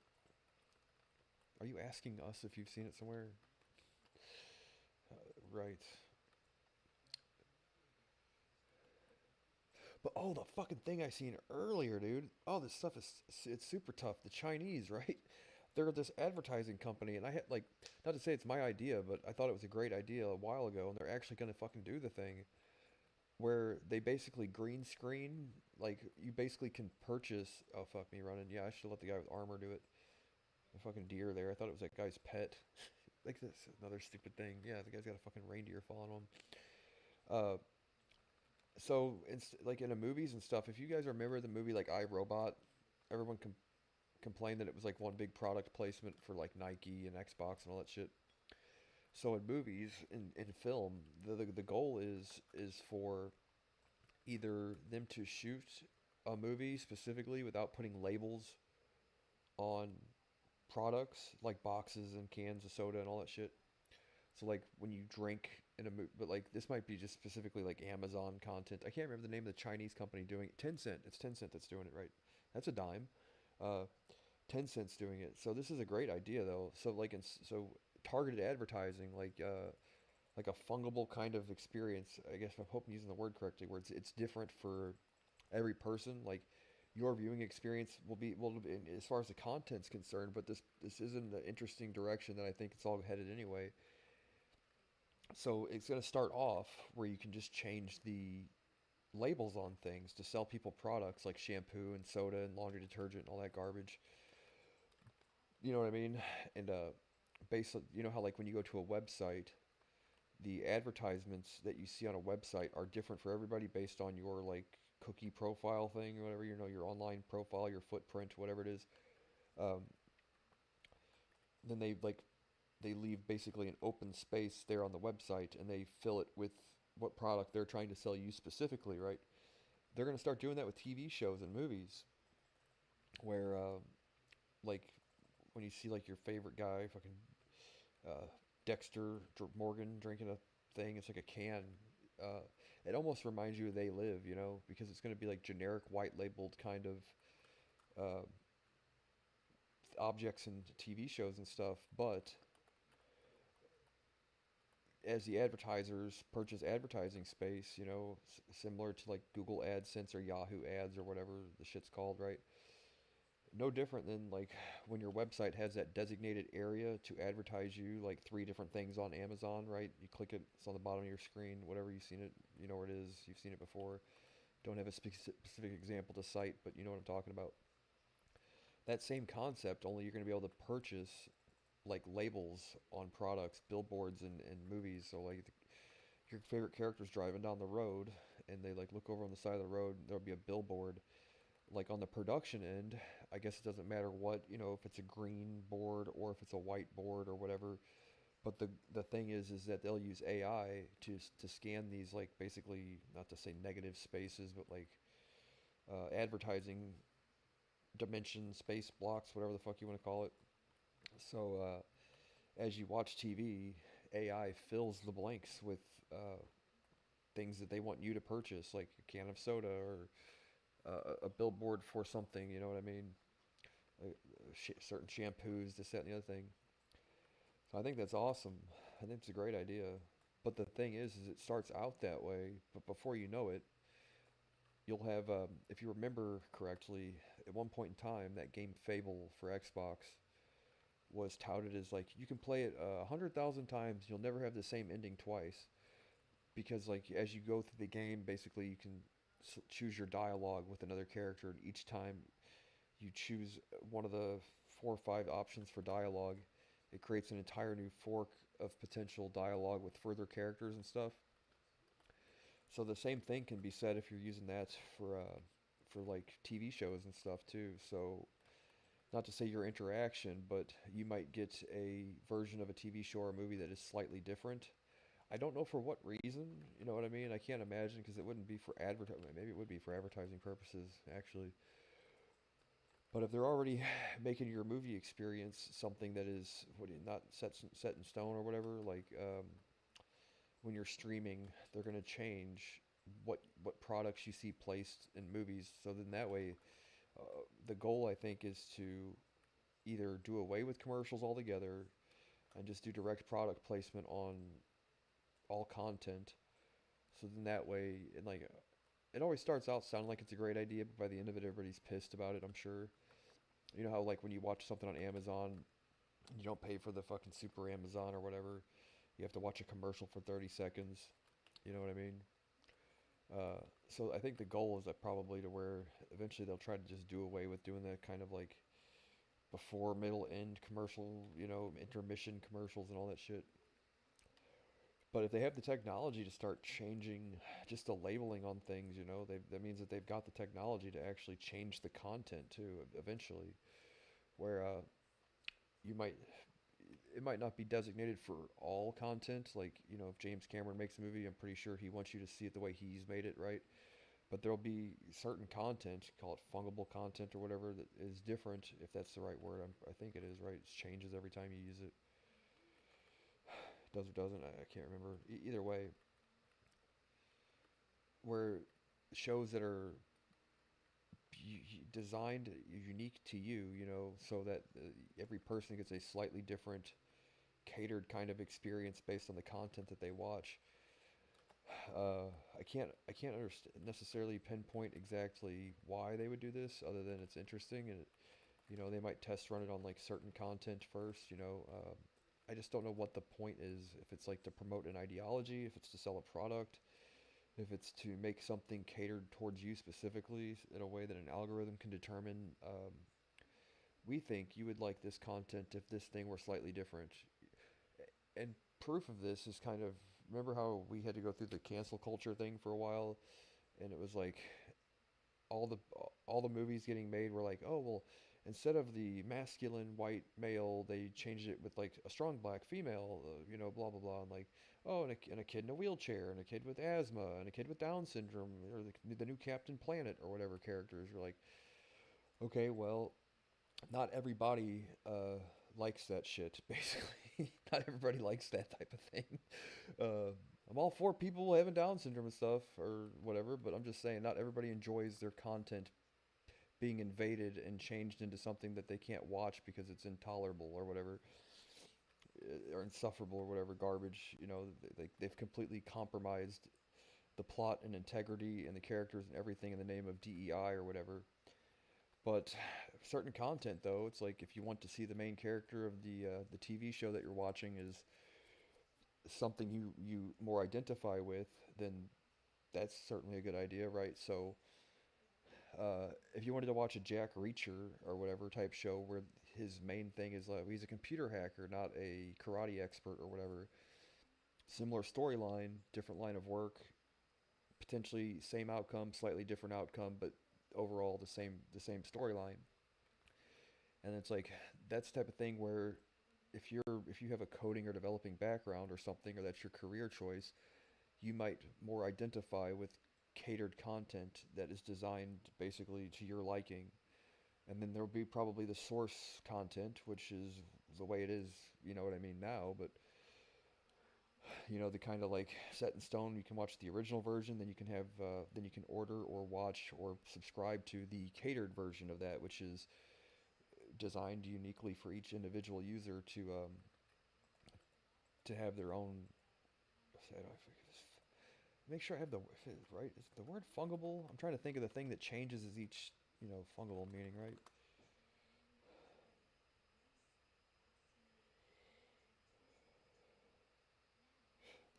Are you asking us if you've seen it somewhere? Right. But oh, the fucking thing I seen earlier, dude. Oh, this stuff is it's super tough. The Chinese, right? They're this advertising company, and I had like, not to say it's my idea, but I thought it was a great idea a while ago, and they're actually gonna fucking do the thing where they basically green screen. Like you basically can purchase. Oh fuck me running. Yeah, I should let the guy with armor do it. The fucking deer there. I thought it was that guy's pet. Like this another stupid thing. Yeah, the guy's got a fucking reindeer following him. Uh, so it's like in the movies and stuff. If you guys remember the movie like I, Robot, everyone complained that it was like one big product placement for like Nike and Xbox and all that shit. So in movies, in film, the goal is for either them to shoot a movie specifically without putting labels on products like boxes and cans of soda and all that shit. So like when you drink in a movie, but like this might be just specifically like Amazon content. I can't remember the name of the Chinese company doing it. Tencent. It's Tencent that's doing it, right? That's a dime. Uh, Tencent's doing it. So this is a great idea though. So like so targeted advertising, like a fungible kind of experience. I guess I hope I'm using the word correctly, where it's different for every person. Like your viewing experience will be as far as the content's concerned. But this is in the interesting direction that I think it's all headed anyway. So it's going to start off where you can just change the labels on things to sell people products like shampoo and soda and laundry detergent and all that garbage. You know what I mean? And based on, you know how like when you go to a website, the advertisements that you see on a website are different for everybody based on your like cookie profile thing or whatever, your online profile, your footprint, whatever it is. Um, then they leave basically an open space there on the website and they fill it with what product they're trying to sell you specifically, right? They're going to start doing that with TV shows and movies where like when you see like your favorite guy fucking uh, Dexter Morgan drinking a thing, it's like a can. Uh, it almost reminds you of They Live, because it's going to be like generic white labeled kind of uh, objects in TV shows and stuff. But as the advertisers purchase advertising space, similar to like Google AdSense or Yahoo Ads or whatever the shit's called, right? No different than like when your website has that designated area to advertise you like three different things on Amazon, right? You click it, it's on the bottom of your screen, whatever you've seen it, you know where it is, you've seen it before. Don't have a specific example to cite, but you know what I'm talking about. That same concept, only you're going to be able to purchase like labels on products, billboards, and movies. So like your favorite character's driving down the road, and they like look over on the side of the road. There'll be a billboard. Like on the production end, I guess it doesn't matter what, if it's a green board or if it's a white board or whatever. But the thing is that they'll use AI to scan these like basically not to say negative spaces, but like advertising dimension space blocks, whatever the fuck you want to call it. So as you watch TV, AI fills the blanks with things that they want you to purchase, like a can of soda or a billboard for something. You know what I mean? Certain shampoos, this, that, and the other thing. So I think that's awesome. I think it's a great idea. But the thing is it starts out that way, but before you know it, you'll have, if you remember correctly, at one point in time, that game Fable for Xbox was touted as like you can play it 100,000 times, you'll never have the same ending twice. because like as you go through the game, basically you can choose your dialogue with another character, and each time you choose one of the 4 or 5 options for dialogue, it creates an entire new fork of potential dialogue with further characters and stuff. So the same thing can be said if you're using that for like TV shows and stuff too. So not to say your interaction, but you might get a version of a TV show or movie that is slightly different. I don't know for what reason, you know what I mean? I can't imagine because it wouldn't be for advertising. Maybe it would be for advertising purposes, actually. But if they're already making your movie experience something that is not set in stone or whatever, like when you're streaming, they're going to change what products you see placed in movies. So then that way, the goal I think is to either do away with commercials altogether and just do direct product placement on all content. So then that way, and like it always starts out sounding like it's a great idea, but by the end of it, everybody's pissed about it. I'm sure. You know how like when you watch something on Amazon, you don't pay for the fucking super Amazon or whatever. You have to watch a commercial for 30 seconds. You know what I mean? So I think the goal is that probably to where eventually they'll try to just do away with doing that kind of like before, middle, end commercial, intermission commercials and all that shit. But if they have the technology to start changing just the labeling on things, that means that they've got the technology to actually change the content too eventually. Where you might it might not be designated for all content. Like, if James Cameron makes a movie, I'm pretty sure he wants you to see it the way he's made it, right? But there'll be certain content, call it fungible content or whatever, that is different, if that's the right word. I think it is, right? It changes every time you use it. Does or doesn't, I can't remember. Either way, where shows that are designed unique to you, so that every person gets a slightly different catered kind of experience based on the content that they watch. I can't necessarily pinpoint exactly why they would do this, other than it's interesting, and they might test run it on like certain content first. I just don't know what the point is. If it's like to promote an ideology, if it's to sell a product, if it's to make something catered towards you specifically in a way that an algorithm can determine. We think you would like this content if this thing were slightly different. And proof of this is kind of, remember how we had to go through the cancel culture thing for a while, and it was like all the all the movies getting made were like, oh well, instead of the masculine white male, they changed it with like a strong black female, blah blah blah, and like, oh, and a kid in a wheelchair, and a kid with asthma, and a kid with Down syndrome, or the new Captain Planet or whatever characters. You're like, okay, well, not everybody likes that shit, basically. Not everybody likes that type of thing. I'm all for people having Down syndrome and stuff or whatever, but I'm just saying not everybody enjoys their content being invaded and changed into something that they can't watch because it's intolerable or whatever, or insufferable or whatever garbage. They've completely compromised the plot and integrity and the characters and everything in the name of DEI or whatever. But certain content, though, it's like if you want to see the main character of the TV show that you're watching is something you more identify with, then that's certainly a good idea, right? So if you wanted to watch a Jack Reacher or whatever type show where his main thing is he's a computer hacker, not a karate expert or whatever, similar storyline, different line of work, potentially same outcome, slightly different outcome, but overall the same storyline. And it's like that's the type of thing where if you have a coding or developing background or something, or that's your career choice, you might more identify with catered content that is designed basically to your liking. And then there'll be probably the source content, which is the way it is, you know what I mean now, but the kind of like set in stone, you can watch the original version, then you can order or watch or subscribe to the catered version of that, which is designed uniquely for each individual user to have their own. Make sure I have the right. Is the word fungible? I'm trying to think of the thing that changes as each fungible meaning, right?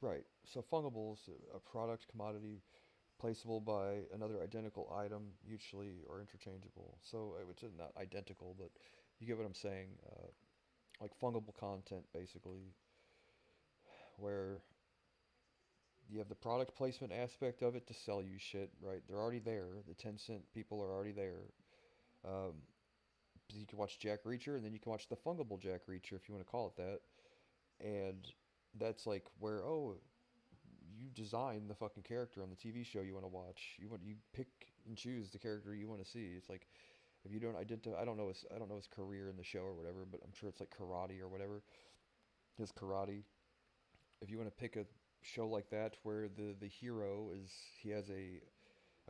Right. So fungibles, a product, commodity, placeable by another identical item, mutually or interchangeable. So, which is not identical, but you get what I'm saying. Like fungible content, basically, where you have the product placement aspect of it to sell you shit, right? They're already there. The 10 cent people are already there. Um, you can watch Jack Reacher, and then you can watch the fungible Jack Reacher if you want to call it that. And that's like where, oh, you design the fucking character on the TV show you want to watch. You pick and choose the character you want to see. It's like if you don't identify, I don't know his career in the show or whatever, but I'm sure it's like karate or whatever. His karate. If you want to pick a show like that where the hero is he has a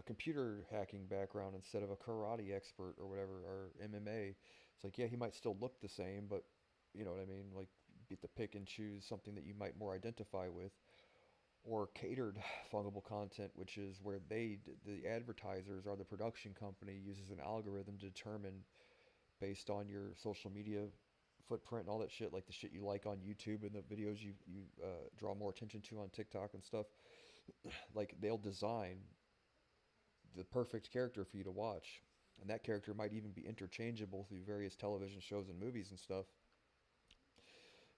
computer hacking background instead of a karate expert or whatever or MMA, it's like yeah he might still look the same, but you know what I mean. Like you get to pick and choose something that you might more identify with or catered fungible content, which is where the advertisers or the production company uses an algorithm to determine based on your social media footprint and all that shit, like the shit you like on YouTube and the videos you draw more attention to on TikTok and stuff. Like they'll design the perfect character for you to watch, and that character might even be interchangeable through various television shows and movies and stuff.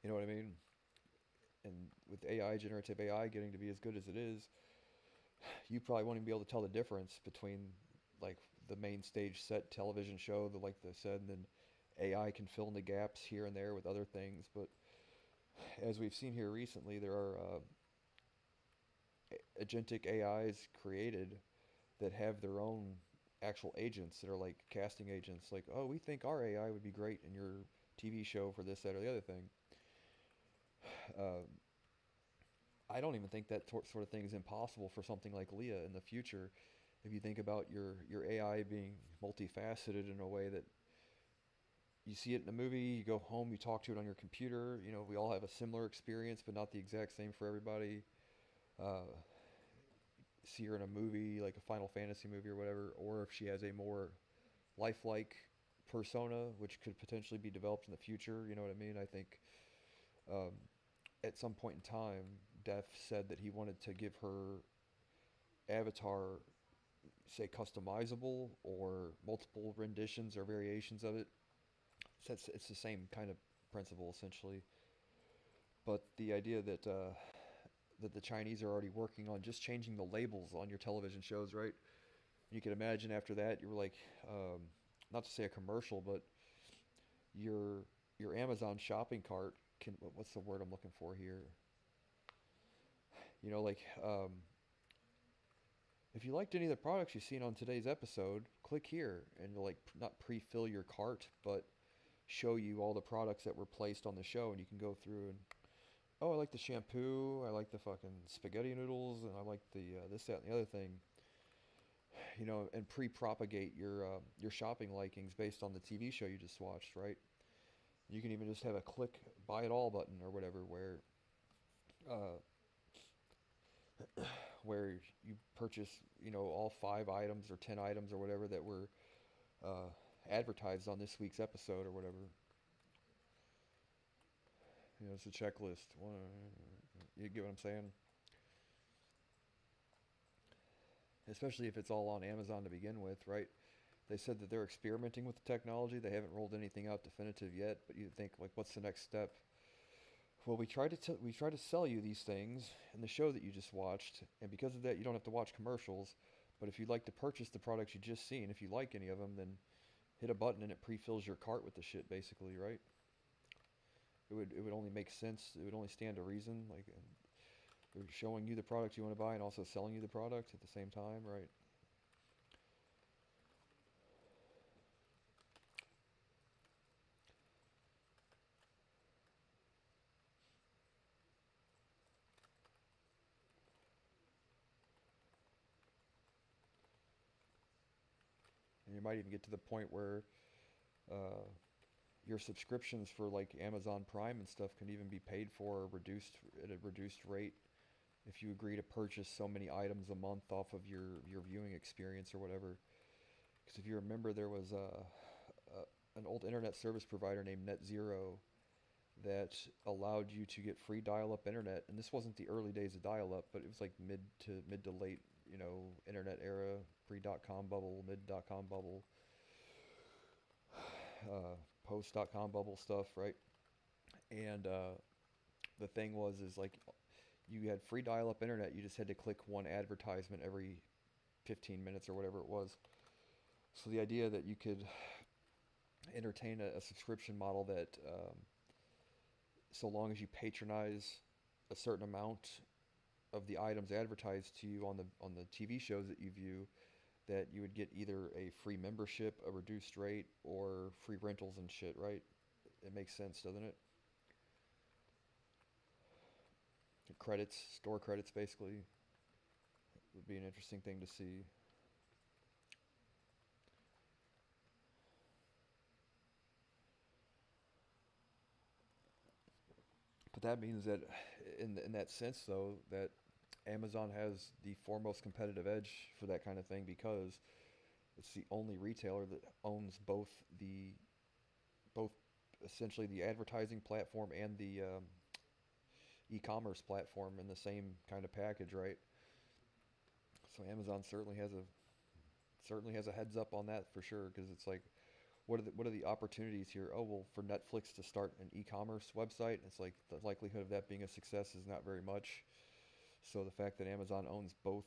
You know what I mean? And with AI, generative AI getting to be as good as it is, you probably won't even be able to tell the difference between like the main stage set television show, the like they said, and then AI can fill in the gaps here and there with other things. But as we've seen here recently, there are agentic AIs created that have their own actual agents that are like casting agents. Like, oh, we think our AI would be great in your TV show for this, that, or the other thing. Uh, I don't even think that sort of thing is impossible for something like Leah in the future. If you think about your AI being multifaceted in a way that you see it in a movie, you go home, you talk to it on your computer. You know, we all have a similar experience, but not the exact same for everybody. Uh, See her in a movie, like a Final Fantasy movie or whatever, or if she has a more lifelike persona, which could potentially be developed in the future. You know what I mean? I think um, at some point in time, Def said that he wanted to give her avatar, say, customizable or multiple renditions or variations of it. So it's the same kind of principle essentially. But the idea that the Chinese are already working on just changing the labels on your television shows, right? You can imagine after that, you were like, not to say a commercial, but your your Amazon shopping cart can, what's the word I'm looking for here? You know, like if you liked any of the products you've seen on today's episode, click here and you'll like not pre-fill your cart, but show you all the products that were placed on the show, and you can go through and oh, I like the shampoo, I like the fucking spaghetti noodles, and I like the this, that, and the other thing. You know, and pre-propagate your shopping likings based on the TV show you just watched, right? You can even just have a click buy it all button or whatever, uh, where you purchase, you know, all 5 items or 10 items or whatever that were uh, advertised on this week's episode or whatever. You know, it's a checklist. You get what I'm saying? Especially if it's all on Amazon to begin with, right? They said that they're experimenting with the technology. They haven't rolled anything out definitive yet, but you think like, what's the next step? Well, we try to sell you these things in the show that you just watched, and because of that, you don't have to watch commercials. But if you'd like to purchase the products you just seen, if you like any of them, then hit a button and it pre-fills your cart with the shit, basically, right? It would only make sense. It would only stand to reason. Like they're showing you the product you want to buy and also selling you the product at the same time, right? And you might even get to the point where uh, your subscriptions for like Amazon Prime and stuff can even be paid for reduced at a reduced rate if you agree to purchase so many items a month off of your viewing experience or whatever. Because if you remember, there was an old internet service provider named NetZero that allowed you to get free dial-up internet. And this wasn't the early days of dial-up, but it was like mid to late, internet era, pre-dot-com bubble, mid-dot-com bubble, post-dot-com bubble stuff, right? And the thing was, is like you had free dial-up internet. You just had to click one advertisement every 15 minutes or whatever it was. So the idea that you could entertain a subscription model that, so long as you patronize a certain amount of the items advertised to you on the TV shows that you view, that you would get either a free membership, a reduced rate, or free rentals and shit, right? It makes sense, doesn't it? Credits, store credits, basically, would be an interesting thing to see. But that means that, in that sense, though, that Amazon has the foremost competitive edge for that kind of thing, because it's the only retailer that owns both essentially the advertising platform and the e-commerce platform in the same kind of package, right? So Amazon certainly has a heads up on that for sure, because it's like, what are the opportunities here? Oh, well, for Netflix to start an e-commerce website, it's like the likelihood of that being a success is not very much. So the fact that Amazon owns both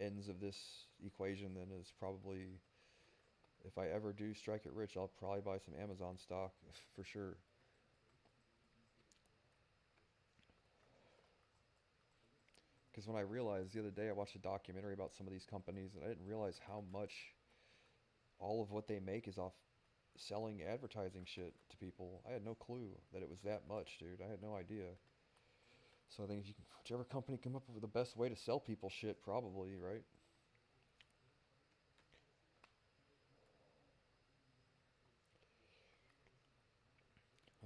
ends of this equation then is probably, if I ever do strike it rich, I'll probably buy some Amazon stock for sure. Because when I realized the other day, I watched a documentary about some of these companies, and I didn't realize how much all of what they make is off selling advertising shit to people. I had no clue that it was that much, dude. I had no idea. So I think if you can, whichever company come up with the best way to sell people shit, probably, right?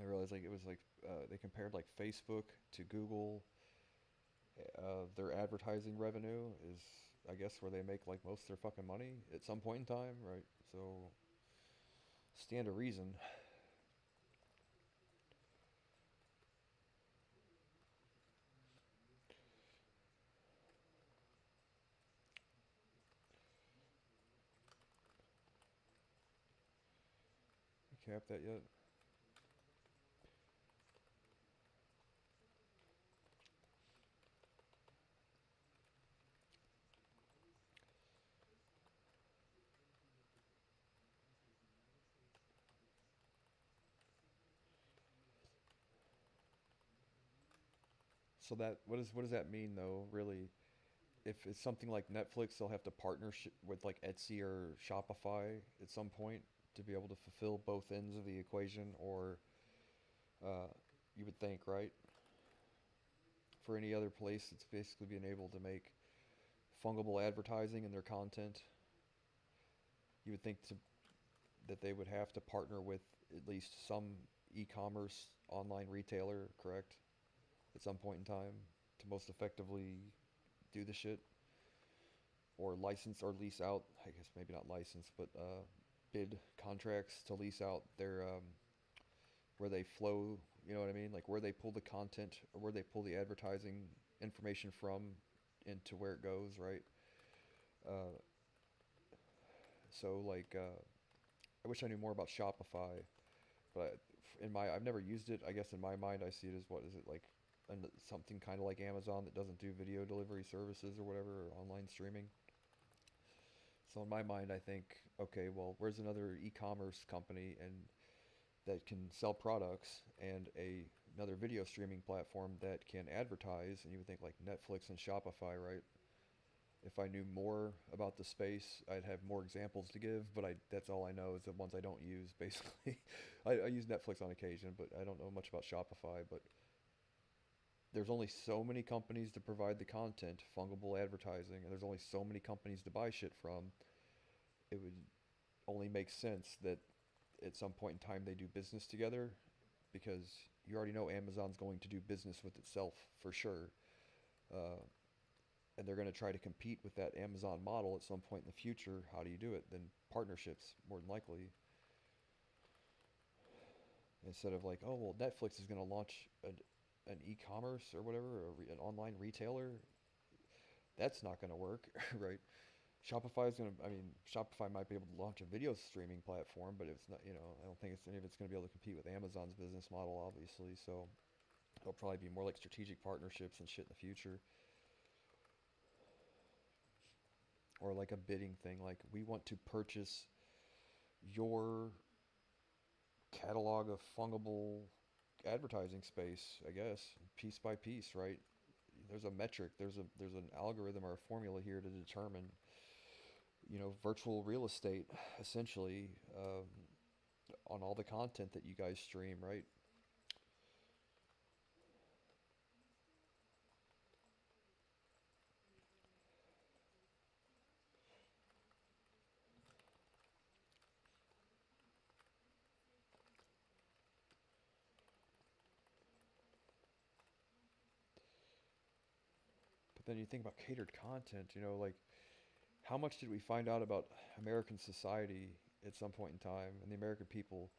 I realized like it was like, they compared like Facebook to Google. Their advertising revenue is, I guess, where they make like most of their fucking money at some point in time, right? So stand to reason. You cap that yet? So that, what does that mean though? Really, if it's something like Netflix, they'll have to partner with like Etsy or Shopify at some point to be able to fulfill both ends of the equation, or uh, you would think, right? For any other place, it's basically being able to make fungible advertising in their content. You would think that they would have to partner with at least some e-commerce online retailer, correct? At some point in time to most effectively do the shit, or license or lease out. I guess maybe not license, but bid contracts to lease out their, where they flow. You know what I mean? Like where they pull the content or where they pull the advertising information from into where it goes, right? Uh, so like, I wish I knew more about Shopify, but I've never used it. I guess in my mind, I see it as, what is it like, something kind of like Amazon that doesn't do video delivery services or whatever, or online streaming. So in my mind, I think, okay, well, where's another e-commerce company and that can sell products, and another video streaming platform that can advertise? And you would think like Netflix and Shopify, right? If I knew more about the space, I'd have more examples to give, but that's all I know is the ones I don't use, basically. I use Netflix on occasion, but I don't know much about Shopify. But there's only so many companies to provide the content, fungible advertising, and there's only so many companies to buy shit from. It would only make sense that at some point in time they do business together, because you already know Amazon's going to do business with itself for sure. Uh, and they're going to try to compete with that Amazon model at some point in the future. How do you do it? Then partnerships, more than likely. instead of like, oh well, Netflix is going to launch an e-commerce or whatever, an online retailer. That's not going to work, right? Shopify is going to, I mean, Shopify might be able to launch a video streaming platform, but it's not, I don't think any of it's going to be able to compete with Amazon's business model, obviously. So it'll probably be more like strategic partnerships and shit in the future, or like a bidding thing. Like, we want to purchase your catalog of fungible advertising space, I guess, piece by piece, right? There's a metric, there's an algorithm or a formula here to determine, virtual real estate, essentially, on all the content that you guys stream, right? But then you think about catered content, like, how much did we find out about American society at some point in time and the American people?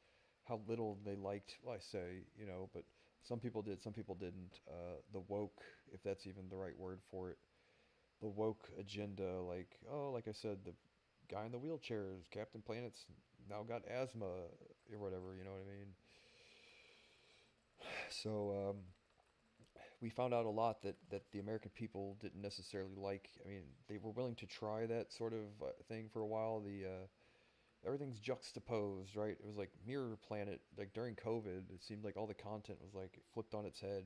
How little they liked, well, I say, but some people did, some people didn't. The woke, if that's even the right word for it, the woke agenda, like, oh, like I said, the guy in the wheelchairs, Captain Planet's now got asthma or whatever, you know what I mean? So we found out a lot that the American people didn't necessarily like. I mean, they were willing to try that sort of thing for a while. Everything's juxtaposed, right? It was like Mirror Planet. Like during COVID, it seemed like all the content was like flipped on its head,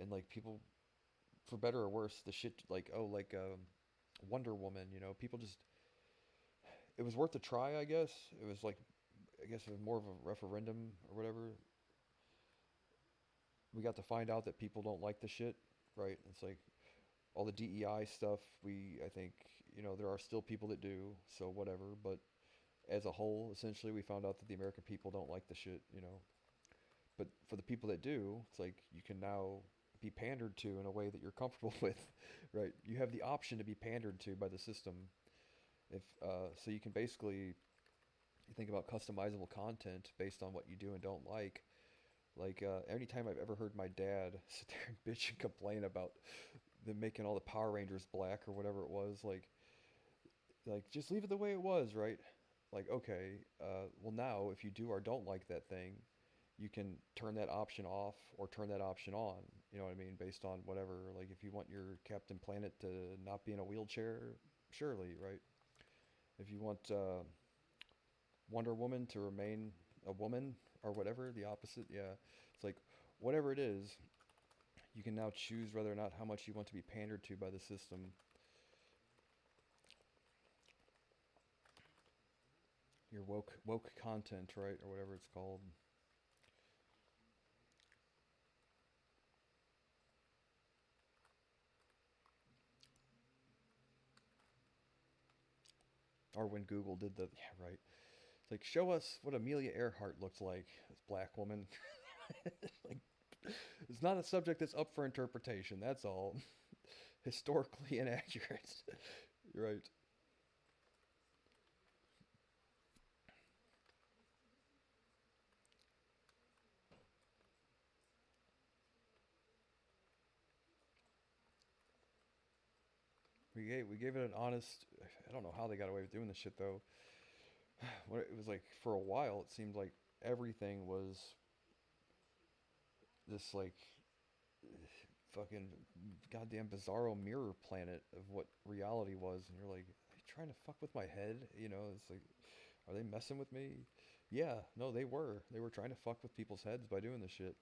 and like people, for better or worse, the shit like, oh, like Wonder Woman. People just, it was worth a try, I guess. It was like, I guess it was more of a referendum or whatever. We got to find out that people don't like the shit, right? It's like all the DEI stuff. I think, there are still people that do, so whatever. But as a whole, essentially, we found out that the American people don't like the shit. But for the people that do, it's like you can now be pandered to in a way that you're comfortable with, right? You have the option to be pandered to by the system. If So, you can basically, you think about customizable content based on what you do and don't like. Like, anytime I've ever heard my dad sit there and bitch and complain about them making all the Power Rangers black or whatever it was, like just leave it the way it was, right? Like, okay, well, now if you do or don't like that thing, you can turn that option off or turn that option on. You know what I mean? Based on whatever. Like, if you want your Captain Planet to not be in a wheelchair, surely, right? If you want Wonder Woman to remain a woman or whatever, the opposite, yeah. It's like, whatever it is, you can now choose whether or not how much you want to be pandered to by the system. Your woke content, right, or whatever it's called. Or when Google did the, yeah, right. It's like, show us what Amelia Earhart looks like as black woman. Like, it's not a subject that's up for interpretation. That's all. Historically inaccurate. Right. We gave it an honest. I don't know how they got away with doing this shit though. What it was like for a while, it seemed like everything was this like fucking goddamn bizarro mirror planet of what reality was, and you're like, are they trying to fuck with my head? It's like, are they messing with me? Yeah, no, they were. They were trying to fuck with people's heads by doing this shit.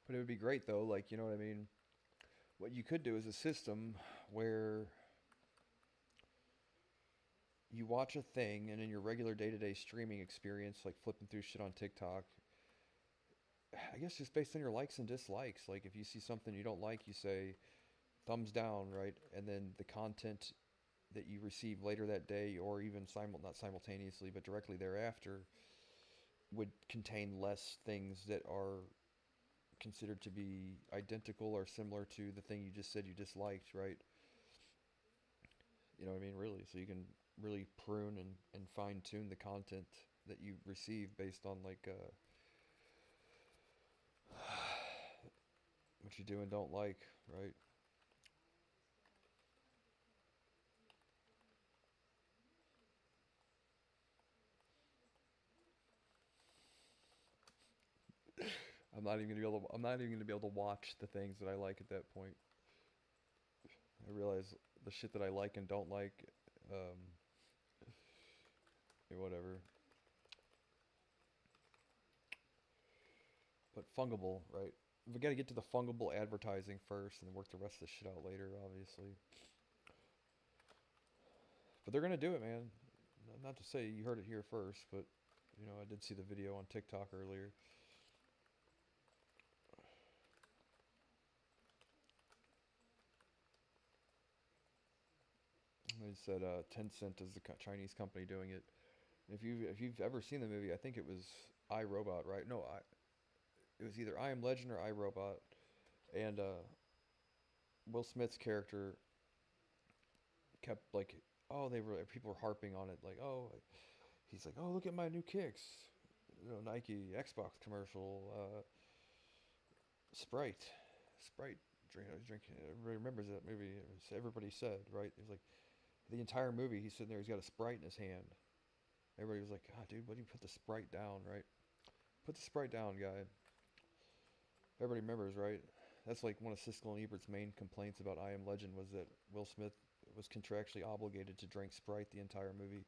But it would be great though, like, you know what I mean? What you could do is a system where you watch a thing, and in your regular day-to-day streaming experience, like flipping through shit on TikTok, I guess just based on your likes and dislikes. Like if you see something you don't like, you say thumbs down, right? And then the content that you receive later that day, or even not simultaneously, but directly thereafter, would contain less things that are considered to be identical or similar to the thing you just said you disliked, right? You know what I mean? Really. So you can really prune and fine tune the content that you receive based on like what you do and don't like, right? I'm not even gonna be able to watch the things that I like at that point. I realize the shit that I like and don't like, um, whatever. But fungible, right? We got to get to the fungible advertising first, and then work the rest of the shit out later, obviously. But they're gonna do it, man. Not to say you heard it here first, but I did see the video on TikTok earlier. They said Tencent is the Chinese company doing it. If you've ever seen the movie, I think it was I Robot, right? No, it was either I Am Legend or I Robot, and Will Smith's character kept like, oh, people were harping on it, like, oh, he's like, oh, look at my new kicks, Nike Xbox commercial, Sprite, Sprite. Drinking. Everybody remembers that movie. Everybody said, right? It was like the entire movie. He's sitting there. He's got a Sprite in his hand. Everybody was like, "God, dude, why do you put the Sprite down, right? Put the Sprite down, guy." Everybody remembers, right? That's like one of Siskel and Ebert's main complaints about I Am Legend was that Will Smith was contractually obligated to drink Sprite the entire movie,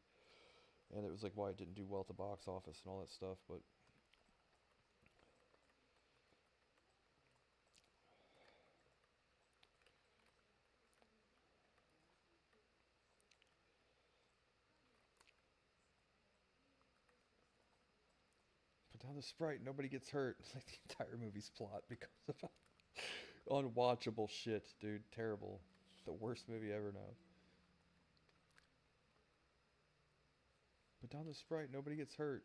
and it was like why it didn't do well at the box office and all that stuff. But put down the Sprite, nobody gets hurt. It's like the entire movie's plot becomes about unwatchable shit, dude. Terrible. The worst movie ever now. Put down the Sprite, nobody gets hurt.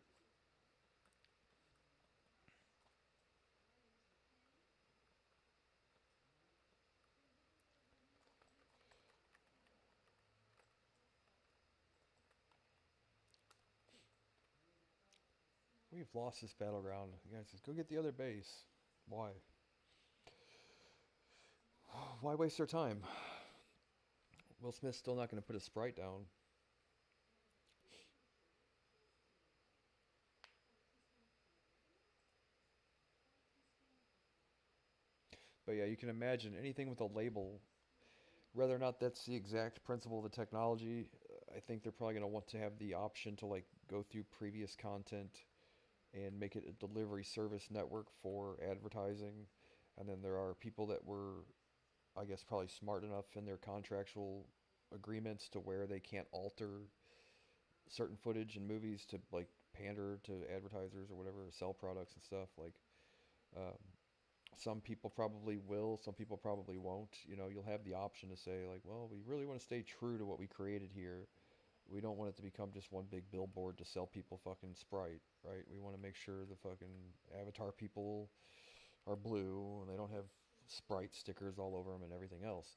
We've lost this battleground. You guys, go get the other base. Why? Why waste our time? Will Smith's still not going to put his Sprite down. But yeah, you can imagine anything with a label, whether or not that's the exact principle of the technology. I think they're probably going to want to have the option to like go through previous content and make it a delivery service network for advertising. And then there are people that were, I guess, probably smart enough in their contractual agreements to where they can't alter certain footage in movies to like pander to advertisers or whatever, sell products and stuff. Like, um, some people probably will, some people probably won't. You'll have the option to say like, well, we really want to stay true to what we created here. We don't want it to become just one big billboard to sell people fucking Sprite, right? We want to make sure the fucking Avatar people are blue and they don't have Sprite stickers all over them and everything else.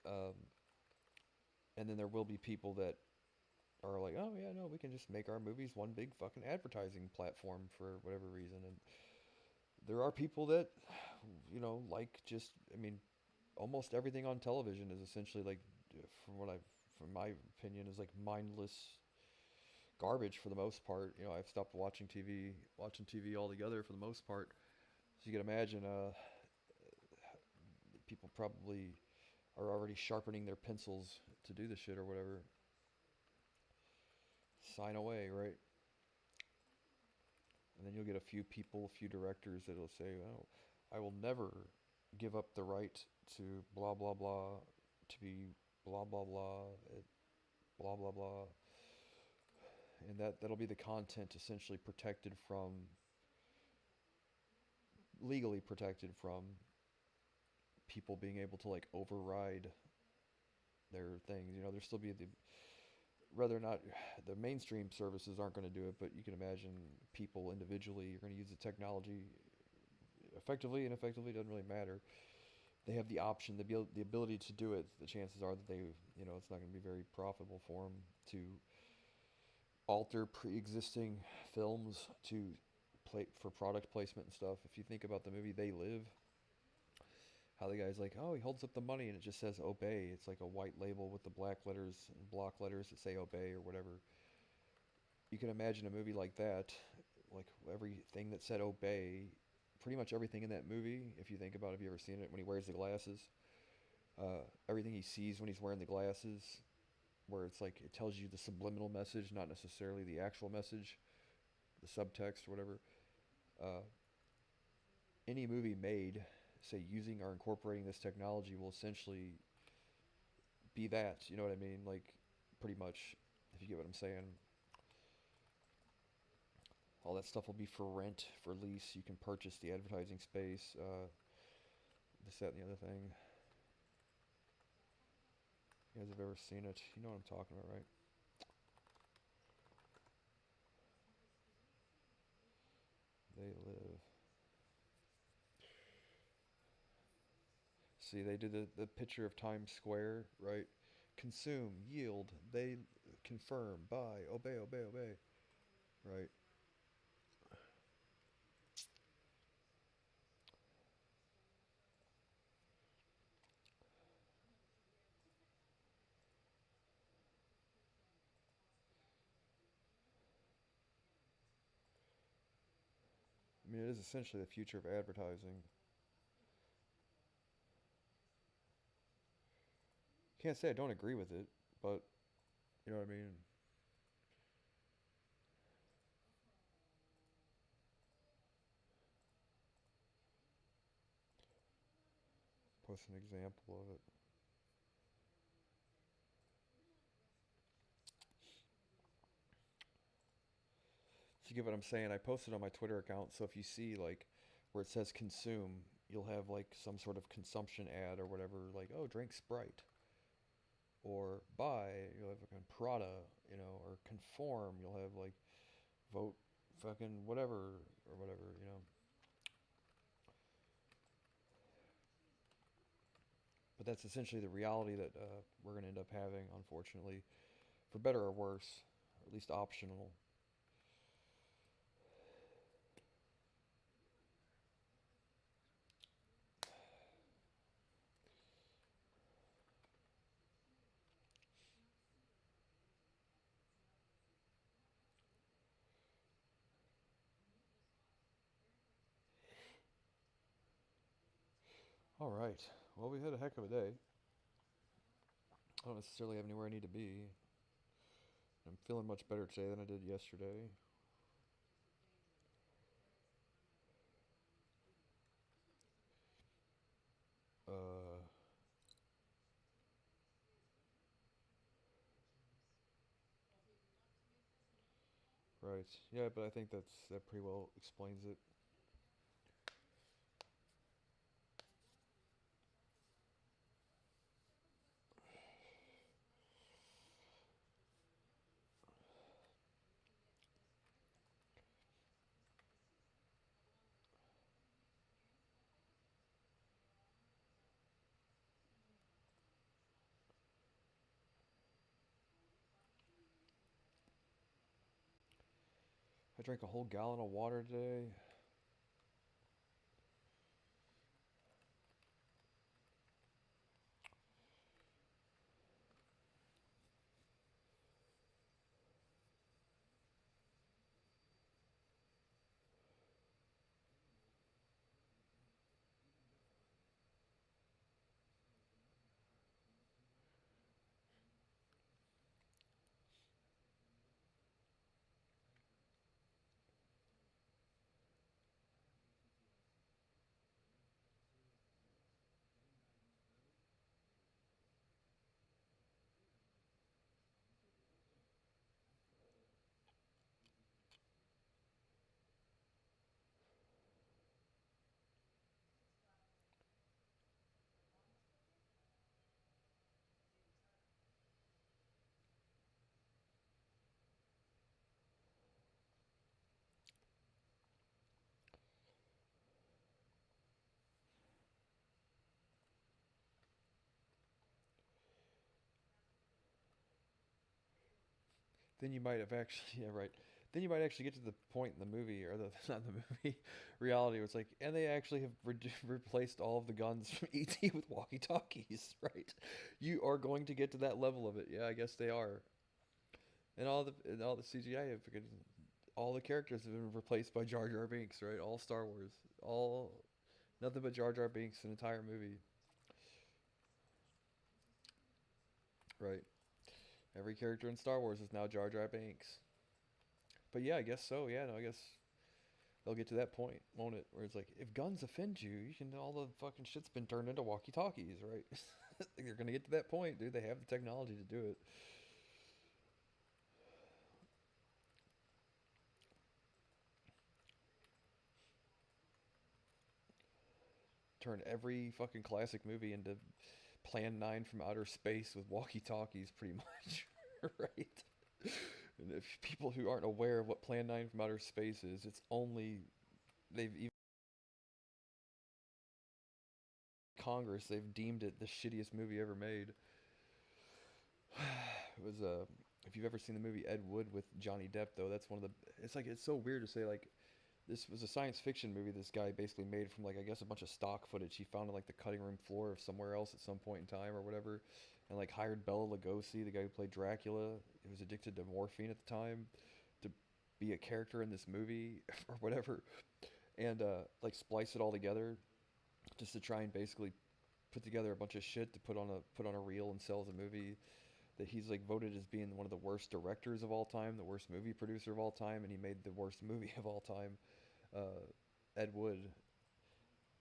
Um, and then there will be people that are like, oh yeah, no, we can just make our movies one big fucking advertising platform for whatever reason. And there are people that, like just, I mean, almost everything on television is essentially like, from my opinion, is like mindless garbage for the most part. I've stopped watching TV altogether for the most part. So you can imagine, people probably are already sharpening their pencils to do the shit or whatever. Sign away, right? And then you'll get a few people, a few directors that'll say, "Oh, I will never give up the right to blah blah blah to be blah blah blah." blah blah blah, and that'll be the content essentially protected from, legally protected from people being able to like override their things. You know, there'll still be the, whether or not the mainstream services aren't going to do it, but you can imagine people individually are going to use the technology effectively and ineffectively, doesn't really matter. They have the option, the ability to do it. The chances are that they, you know, it's not going to be very profitable for them to alter pre-existing films to play for product placement and stuff. If you think about the movie They Live, how the guy's like, oh, he holds up the money and it just says obey. It's like a white label with the black letters and block letters that say obey or whatever. You can imagine a movie like that, like everything that said obey, pretty much everything in that movie, if you think about it, if you ever seen it, when he wears the glasses, everything he sees when he's wearing the glasses, where it's like it tells you the subliminal message, not necessarily the actual message, the subtext or whatever. Uh, any movie made, say, using or incorporating this technology will essentially be that. You know what I mean? Like, pretty much, if you get what I'm saying. All that stuff will be for rent, for lease. You can purchase the advertising space, this, that, and the other thing. You guys have ever seen it? You know what I'm talking about, right? They live. See, they did the picture of Times Square, right? Consume, yield, they confirm, buy, obey, obey, obey, right? I mean, it is essentially the future of advertising. Can't say I don't agree with it, but you know what I mean? Post an example of it. So you get what I'm saying? I posted on my Twitter account, so if you see like where it says consume, you'll have like some sort of consumption ad or whatever, like, oh, drink Sprite, or buy, you'll have fucking Prada, you know, or conform, you'll have like vote fucking whatever or whatever, you know. But that's essentially the reality that we're going to end up having, unfortunately, for better or worse, or at least optional. All right. Well, we had a heck of a day. I don't necessarily have anywhere I need to be. I'm feeling much better today than I did yesterday. Uh, right. Yeah, but I think that pretty well explains it. I drank a whole gallon of water today. then you might have actually yeah right. Then you might actually get to the point in the movie or the not the movie reality where it's like and they actually have replaced all of the guns from ET with walkie talkies, right? You are going to get to that level of it. Yeah, I guess they are. And all the CGI have all the characters have been replaced by Jar Jar Binks, right? All Star Wars, all nothing but Jar Jar Binks an entire movie, right? Every character in Star Wars is now Jar Jar Binks. But yeah, I guess so. Yeah, no, I guess they'll get to that point, won't it? Where it's like, if guns offend you, you can all the fucking shit's been turned into walkie talkies, right? They're gonna get to that point, dude. They have the technology to do it. Turn every fucking classic movie into Plan 9 from outer space with walkie talkies, pretty much, right? And if people who aren't aware of what Plan 9 from outer space is, it's only they've even Congress they've deemed it the shittiest movie ever made. It was if you've ever seen the movie Ed Wood with Johnny Depp though, that's one of the it's like it's so weird to say like this was a science fiction movie this guy basically made from like I guess a bunch of stock footage he found on like the cutting room floor of somewhere else at some point in time or whatever, and like hired Bela Lugosi, the guy who played Dracula, who was addicted to morphine at the time, to be a character in this movie or whatever, and like splice it all together just to try and basically put together a bunch of shit to put on a reel and sell as a movie. That he's like voted as being one of the worst directors of all time, the worst movie producer of all time, and he made the worst movie of all time. Ed Wood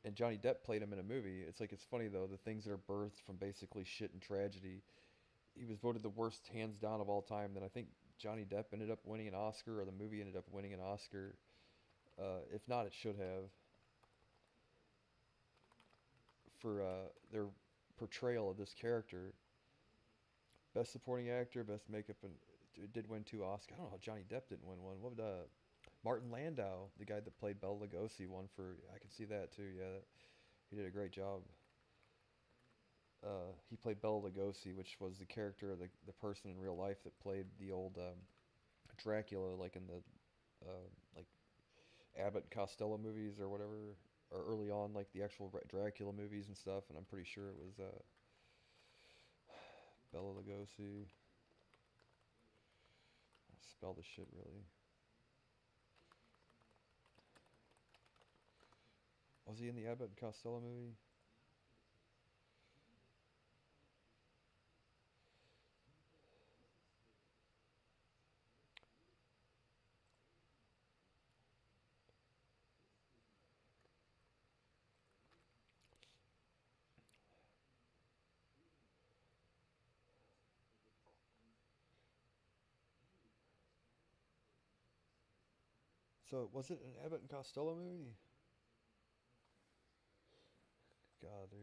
and Johnny Depp played him in a movie. It's like it's funny though the things that are birthed from basically shit and tragedy. He was voted the worst hands down of all time. Then I think Johnny Depp ended up winning an Oscar, or the movie ended up winning an Oscar. If not, it should have for their portrayal of this character. Best supporting actor, best makeup, and it did win two Oscars. I don't know how Johnny Depp didn't win one. What would Martin Landau, the guy that played Bela Lugosi, won for? I can see that too. Yeah, he did a great job. He played Bela Lugosi, which was the character, the person in real life that played the old Dracula, like in the like Abbott and Costello movies or whatever, or early on, like the actual Dracula movies and stuff. And I'm pretty sure it was Bela Lugosi. I'll spell the shit really. Was he in the Abbott and Costello movie? So was it an Abbott and Costello movie? God, dude.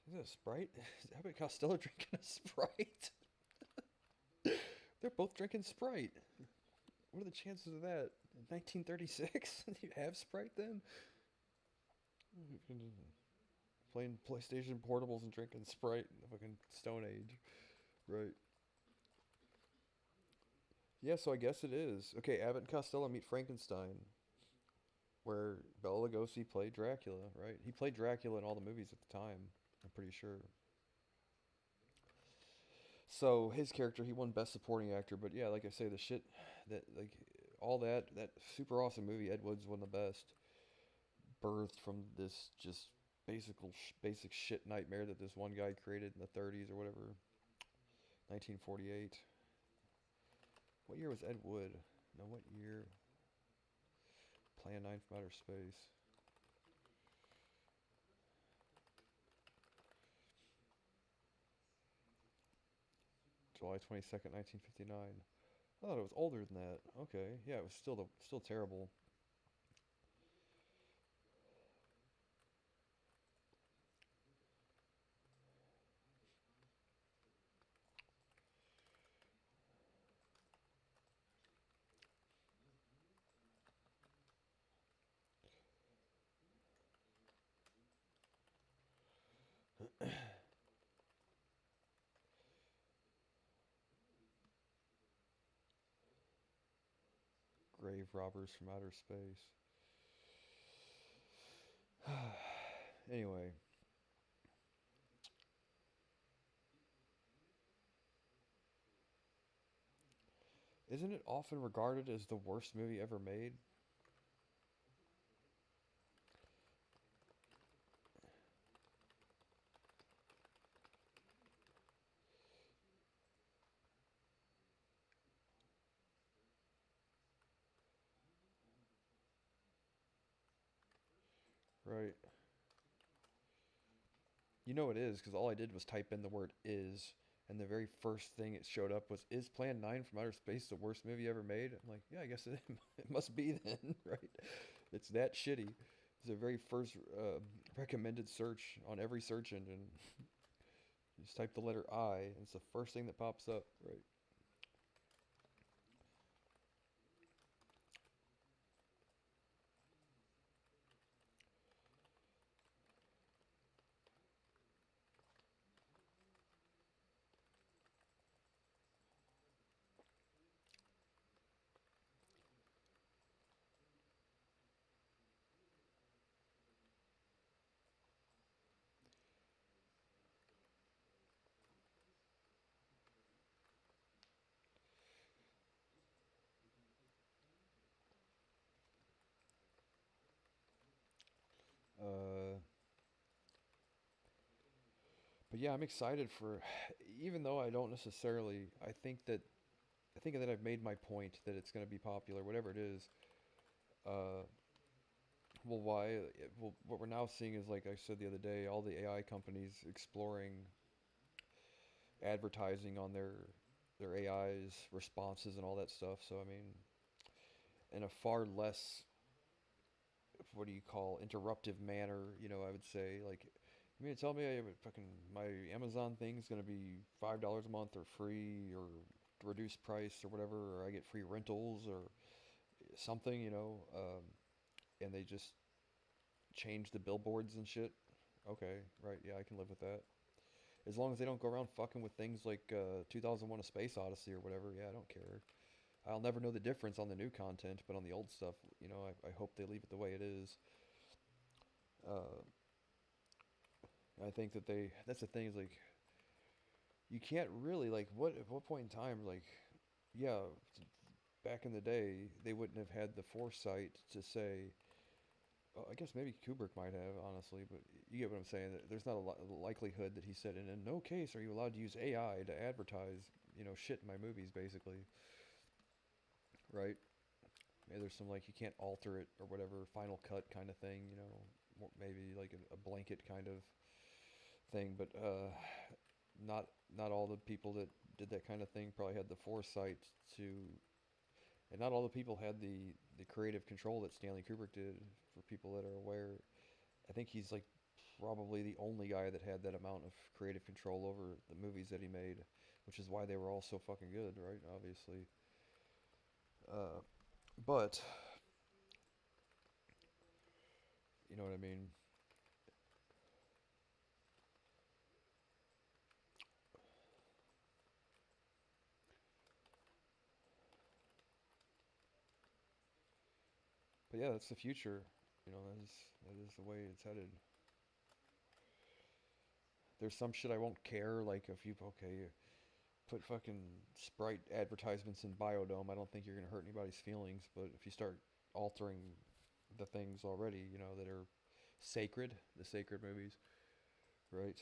Is that a Sprite? Is Abbott and Costello drinking a Sprite? They're both drinking Sprite. What are the chances of that? 1936? You have Sprite then? Playing PlayStation portables and drinking Sprite in the fucking Stone Age. Right. Yeah, so I guess it is. Okay, Abbott and Costello meet Frankenstein, where Bela Lugosi played Dracula, right? He played Dracula in all the movies at the time, I'm pretty sure. So his character, he won Best Supporting Actor, but yeah, like I say, the shit that like all that super awesome movie, Ed Wood's one of the best, birthed from this just basic shit nightmare that this one guy created in the 30s or whatever, 1948. What year was Ed Wood? No, what year? Plan 9 from Outer Space. July 22nd, 1959. I thought it was older than that. Okay, yeah, it was still terrible. grave robbers from outer space. Anyway, isn't it often regarded as the worst movie ever made? Right. You know it is because all I did was type in the word is, and the very first thing it showed up was "Is Plan 9 from Outer Space the worst movie ever made?" I'm like, yeah, I guess it must be then, right? It's that shitty. It's the very first recommended search on every search engine. You just type the letter I, and it's the first thing that pops up, right? Uh, but yeah, I'm excited for, even though I don't necessarily, I think that I've made my point that it's going to be popular, whatever it is. Uh, well, why? Well, what we're now seeing is, like I said the other day, all the AI companies exploring advertising on their AI's responses and all that stuff. So I mean, in a far less, what do you call, interruptive manner, I would say, like, you mean to tell me I have fucking my Amazon thing's gonna be $5 a month or free or reduced price or whatever, or I get free rentals or something, and they just change the billboards and shit. Okay, right, yeah, I can live with that. As long as they don't go around fucking with things like 2001: A Space Odyssey or whatever, yeah, I don't care. I'll never know the difference on the new content, but on the old stuff, I hope they leave it the way it is. Uh, I think that that's the thing is like, you can't really, like, at what point in time, like, yeah, back in the day, they wouldn't have had the foresight to say, I guess maybe Kubrick might have, honestly, but you get what I'm saying. There's not a likelihood that he said, and in no case are you allowed to use AI to advertise, shit in my movies, basically, right? Maybe there's some, like, you can't alter it or whatever, final cut kind of thing, maybe like a blanket kind of thing, but not not all the people that did that kind of thing probably had the foresight to, and not all the people had the creative control that Stanley Kubrick did. For people that are aware, I think he's like probably the only guy that had that amount of creative control over the movies that he made, which is why they were all so fucking good, right? Obviously, uh, but you know what I mean. But yeah, that's the future. That is the way it's headed. There's some shit I won't care. Like if you put fucking Sprite advertisements in Biodome, I don't think you're gonna hurt anybody's feelings. But if you start altering the things already, that are sacred, the sacred movies, right?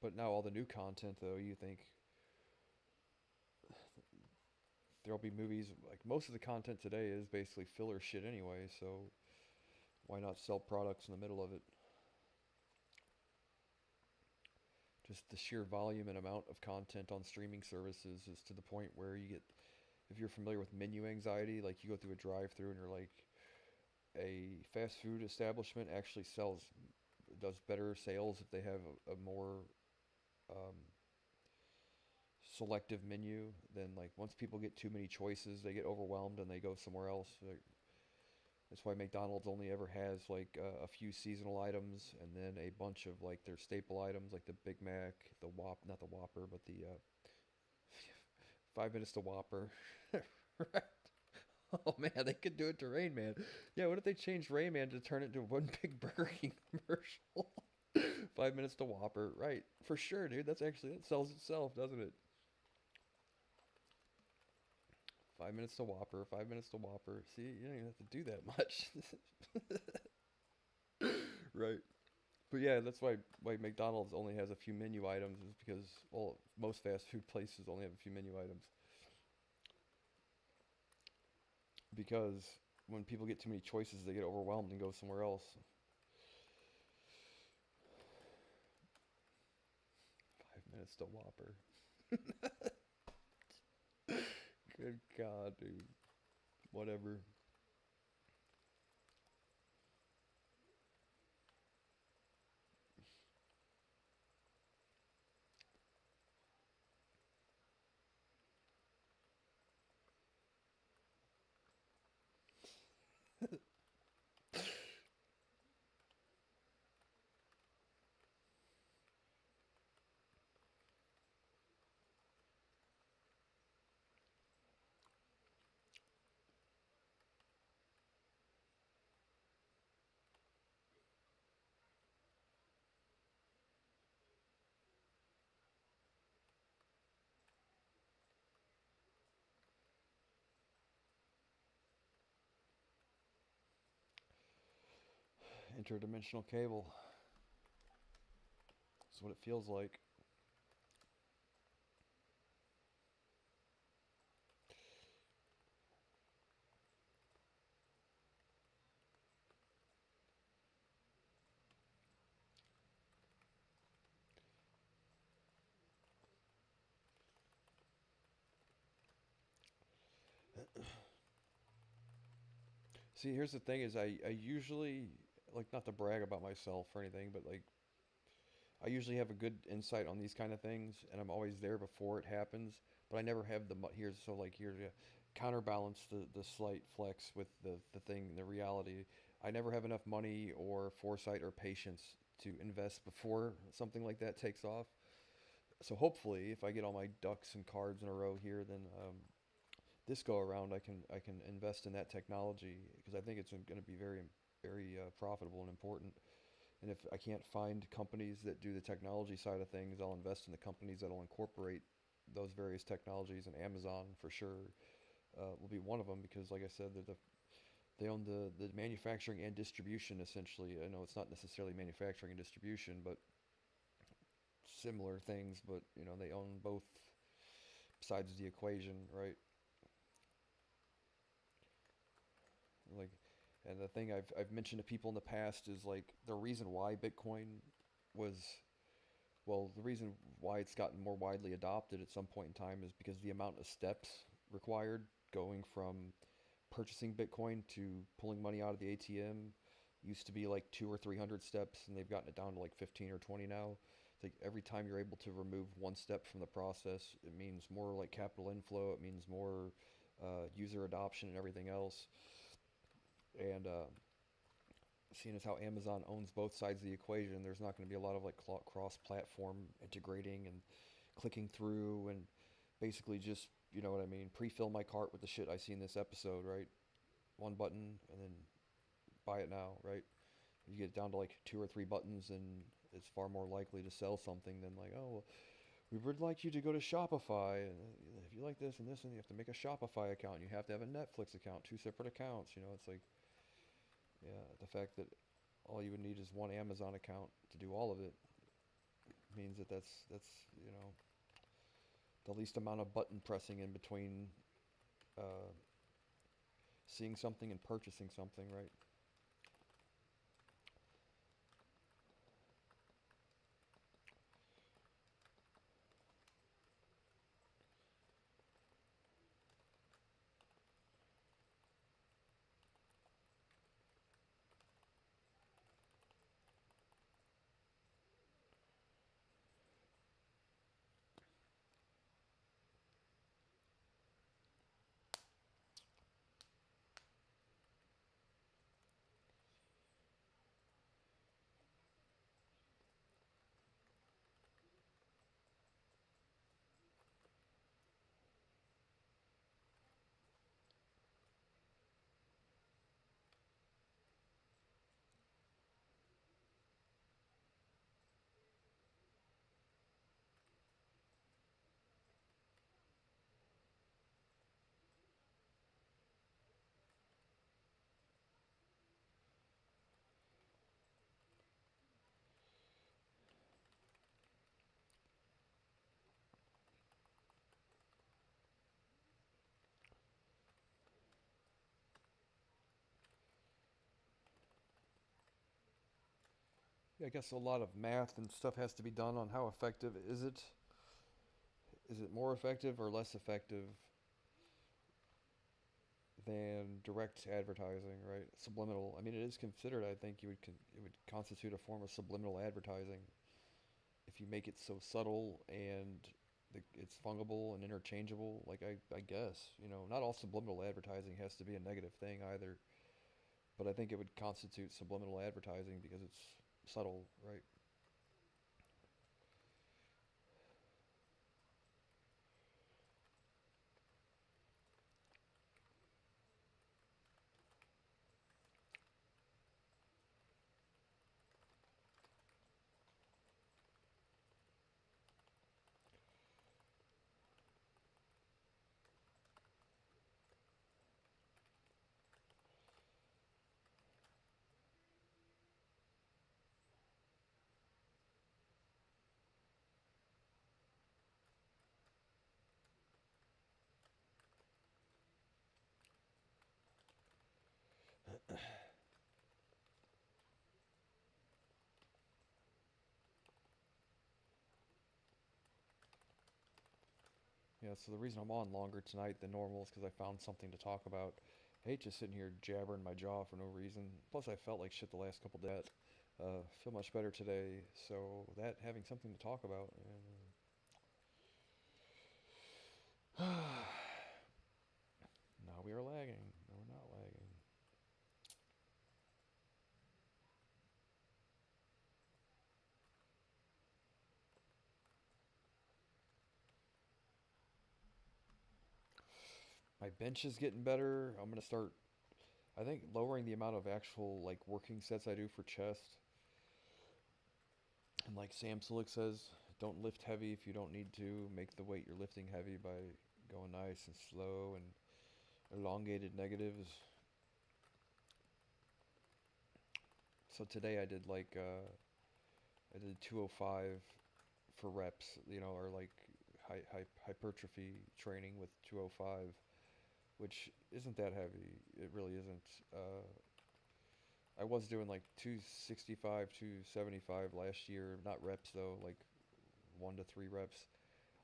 But now all the new content, though, you think there'll be movies like most of the content today is basically filler shit anyway. So why not sell products in the middle of it? Just the sheer volume and amount of content on streaming services is to the point where you get, if you're familiar with menu anxiety, like you go through a drive-through and you're like, a fast food establishment actually does better sales if they have a more um, selective menu than, like, once people get too many choices, they get overwhelmed and they go somewhere else. Like, that's why McDonald's only ever has like a few seasonal items and then a bunch of like their staple items like the Big Mac, the not the Whopper, but the 5 minutes to Whopper, Right. Oh man, they could do it to Rain Man. Yeah, what if they changed Rain Man to turn it into one big Burger King commercial? 5 minutes to Whopper, right? For sure, dude. That's actually that sells itself, doesn't it? 5 minutes to Whopper, 5 minutes to Whopper. See, you don't even have to do that much, right? But yeah, that's why McDonald's only has a few menu items is because well, most fast food places only have a few menu items because when people get too many choices, they get overwhelmed and go somewhere else. 5 minutes to Whopper. Good God, dude. Whatever. Interdimensional cable. That's what it feels like. See, here's the thing: is I usually like not to brag about myself or anything, but like I usually have a good insight on these kind of things, and I'm always there before it happens. But I never have here's so like here to counterbalance the slight flex with the thing, the reality. I never have enough money or foresight or patience to invest before something like that takes off. So hopefully, if I get all my ducks and cards in a row here, then this go around I can invest in that technology because I think it's going to be very profitable and important. And if I can't find companies that do the technology side of things, I'll invest in the companies that'll incorporate those various technologies. And Amazon, for sure, will be one of them because, like I said, they own the manufacturing and distribution essentially. I know it's not necessarily manufacturing and distribution, but similar things. But they own both sides of the equation, right? Like, and the thing I've mentioned to people in the past is like the reason why Bitcoin was well, the reason why it's gotten more widely adopted at some point in time is because the amount of steps required going from purchasing Bitcoin to pulling money out of the ATM used to be like 2 or 300 steps, and they've gotten it down to like 15 or 20 now. It's like every time you're able to remove one step from the process, it means more like capital inflow. It means more user adoption and everything else. And seeing as how Amazon owns both sides of the equation, there's not going to be a lot of like cross-platform integrating and clicking through and basically just what I mean, pre-fill my cart with the shit I see in this episode, right? One button and then buy it now, right? You get down to like 2 or 3 buttons and it's far more likely to sell something than like, oh, well, we would like you to go to Shopify and if you like this and this and you have to make a Shopify account, you have to have a Netflix account, 2 separate accounts, it's like yeah, the fact that all you would need is one Amazon account to do all of it means that that's the least amount of button pressing in between uh, seeing something and purchasing something, right? I guess a lot of math and stuff has to be done on how effective is it. Is it more effective or less effective than direct advertising, right? Subliminal. I mean, it is considered. I think it would constitute a form of subliminal advertising if you make it so subtle and it's fungible and interchangeable. Like I guess not all subliminal advertising has to be a negative thing either, but I think it would constitute subliminal advertising because it's subtle, right? Yeah, so the reason I'm on longer tonight than normal is because I found something to talk about. I hate just sitting here jabbering my jaw for no reason. Plus, I felt like shit the last couple days. Feel much better today, so that having something to talk about. Now we are lagging. No, we're not lagging. My bench is getting better. I'm gonna start. I think lowering the amount of actual like working sets I do for chest. And like Sam Slick says, don't lift heavy if you don't need to. Make the weight you're lifting heavy by going nice and slow and elongated negatives. So today I did 205 for reps, or like hypertrophy training with 205, which isn't that heavy. It really isn't. I was doing like 265, 275 last year, not reps though, like 1 to 3 reps.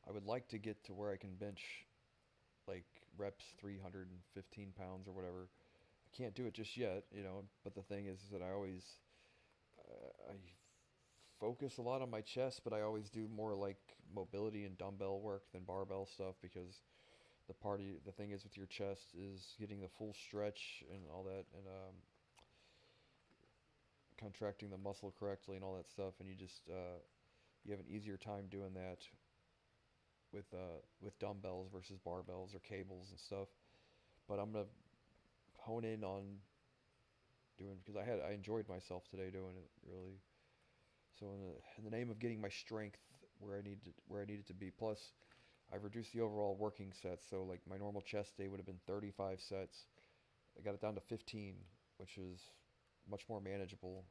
I would like to get to where I can bench like reps 315 pounds or whatever. I can't do it just yet, but the thing is that I focus a lot on my chest, but I always do more like mobility and dumbbell work than barbell stuff because the thing is with your chest is getting the full stretch and all that, and contracting the muscle correctly and all that stuff, and you have an easier time doing that with dumbbells versus barbells or cables and stuff. But I'm gonna hone in on doing because I enjoyed myself today doing it really. So in the name of getting my strength where I needed to be, plus I've reduced the overall working sets. So like my normal chest day would have been 35 sets. I got it down to 15, which is much more manageable.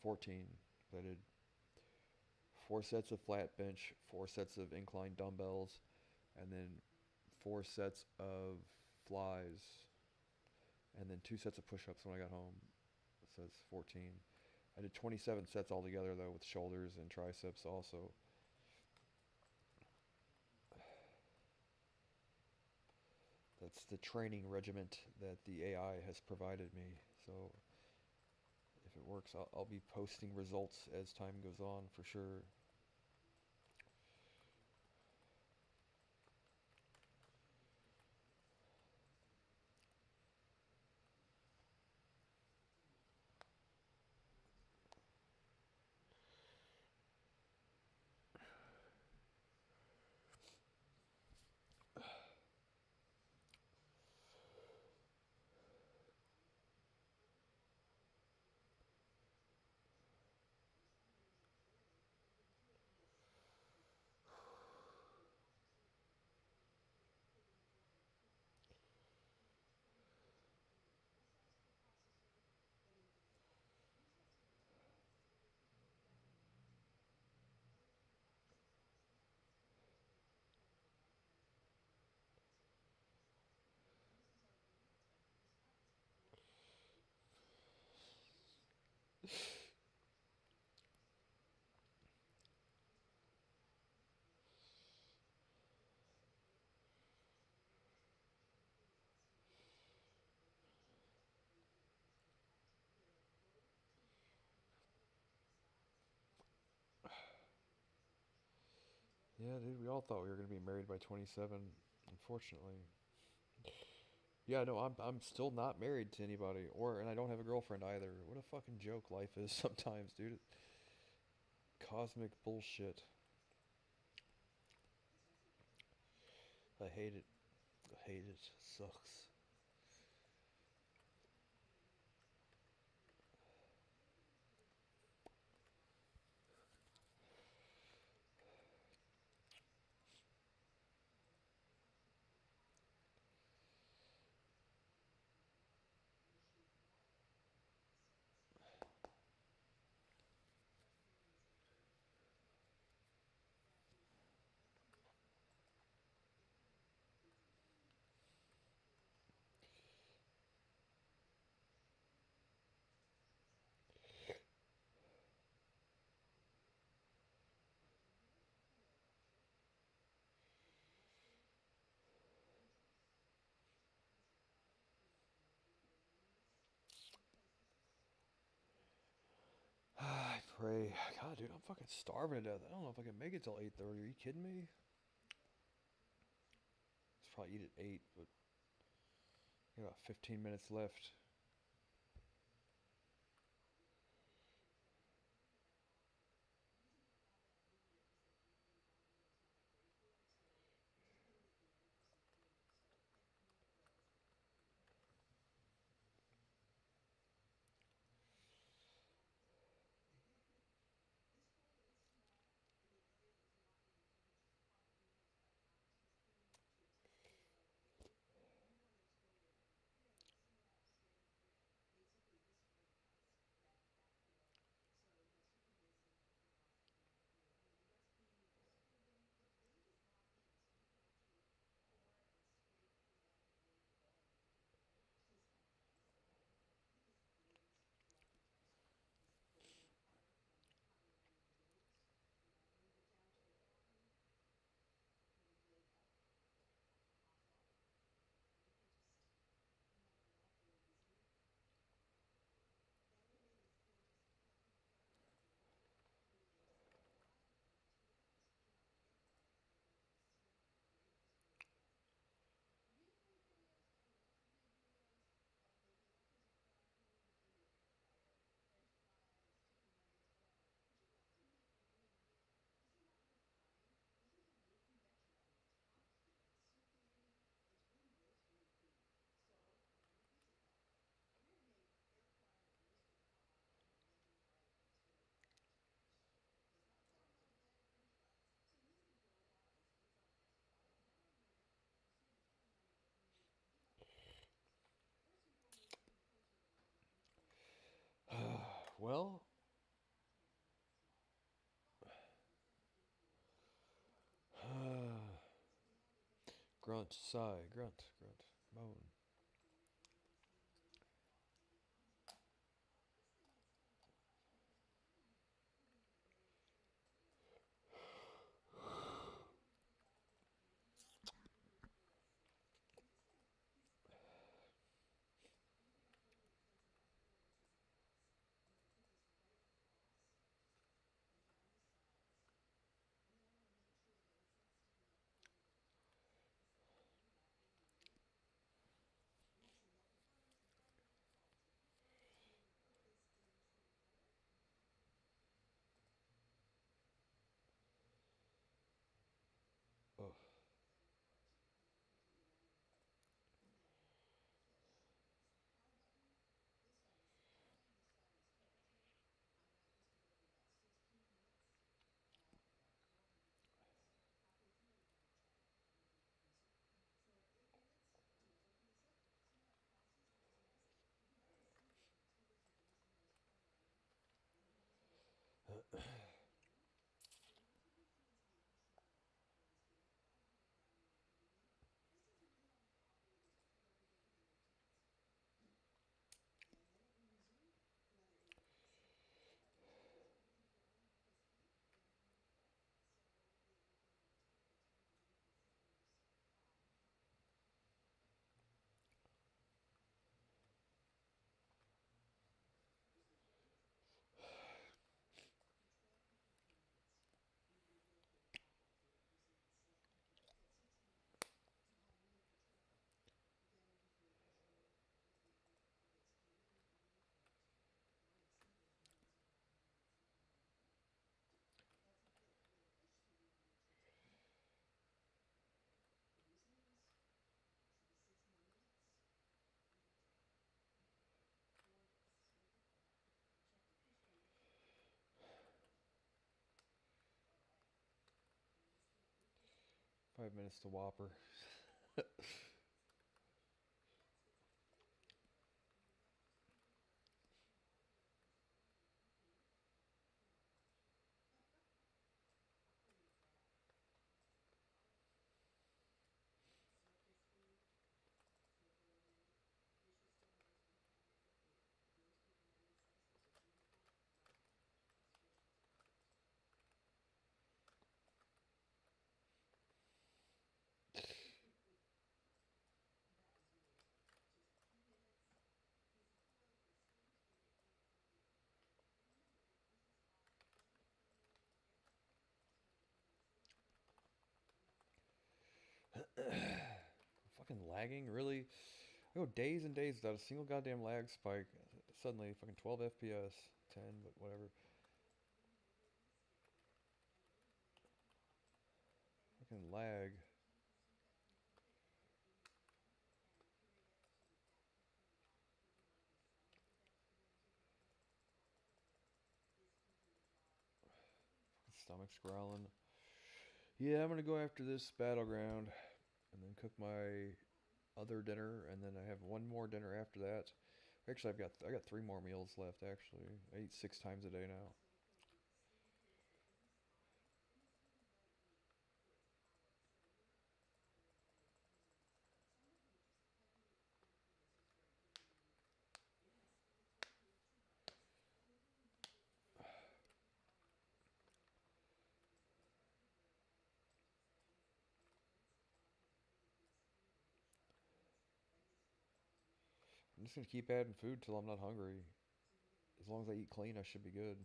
14. I did 4 sets of flat bench, 4 sets of incline dumbbells, and then 4 sets of flies, and then 2 sets of push-ups when I got home. So it's 14. I did 27 sets altogether though with shoulders and triceps also. That's the training regiment that the AI has provided me. So if it works, I'll be posting results as time goes on for sure. Yeah, dude, we all thought we were gonna be married by 27. Unfortunately, yeah, no, I'm still not married to anybody, and I don't have a girlfriend either. What a fucking joke life is sometimes, dude. Cosmic bullshit. I hate it. I hate it. Sucks. I pray. God, dude, I'm fucking starving to death. I don't know if I can make it till 8:30. Are you kidding me? Let's probably eat at 8, but I got 15 minutes left. Well, grunt, sigh, grunt, grunt, moan. Oh, 5 minutes to Whopper. Fucking lagging, really? I go days and days without a single goddamn lag spike. Suddenly, fucking 12 FPS, 10, but whatever. Fucking lag. Stomach's growling. Yeah, I'm gonna go after this battleground and then cook my other dinner, and then I have one more dinner after that. Actually, I got 3 more meals left. Actually, I eat 6 times a day now. I'm just gonna keep adding food till I'm not hungry. As long as I eat clean, I should be good.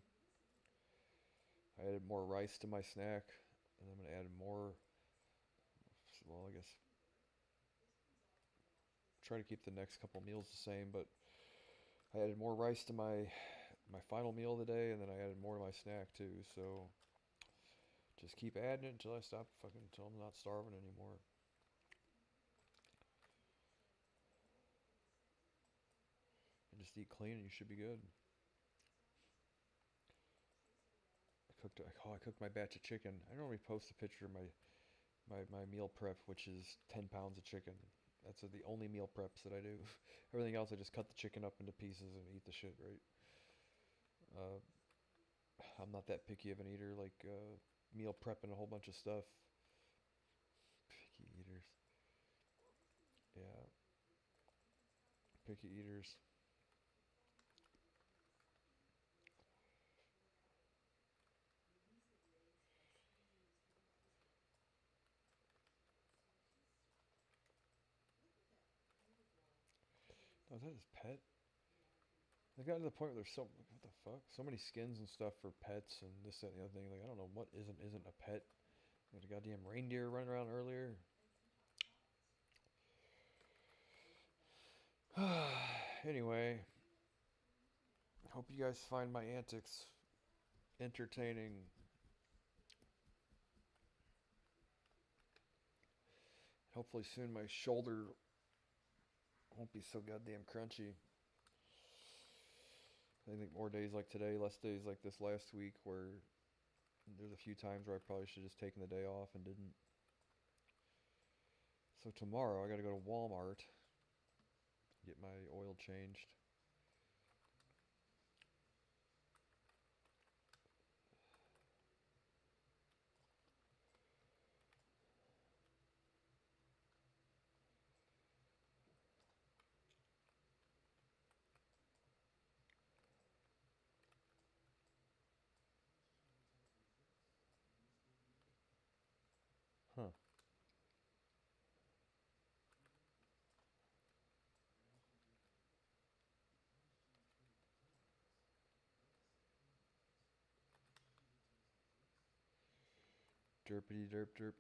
I added more rice to my snack, and I'm gonna add more. Well, I guess try to keep the next couple meals the same, but I added more rice to my final meal of the day, and then I added more to my snack too. So just keep adding it until I stop fucking until I'm not starving anymore. And just eat clean, and you should be good. I cooked my batch of chicken. I normally post a picture of my meal prep, which is 10 pounds of chicken. That's the only meal preps that I do. Everything else, I just cut the chicken up into pieces and eat the shit, right? Uh, I'm not that picky of an eater, like meal prepping a whole bunch of stuff. Picky eaters. Yeah, picky eaters. Oh, is that his pet? They got to the point where there's so what the fuck, so many skins and stuff for pets and this that and the other thing. Like I don't know what isn't a pet. There's a goddamn reindeer running around earlier. Anyway, hope you guys find my antics entertaining. Hopefully soon my shoulder won't be so goddamn crunchy. I think more days like today, less days like this last week where there's a few times where I probably should have just taken the day off and didn't. So tomorrow I gotta go to Walmart, get my oil changed. Huh. Derpity derp derp.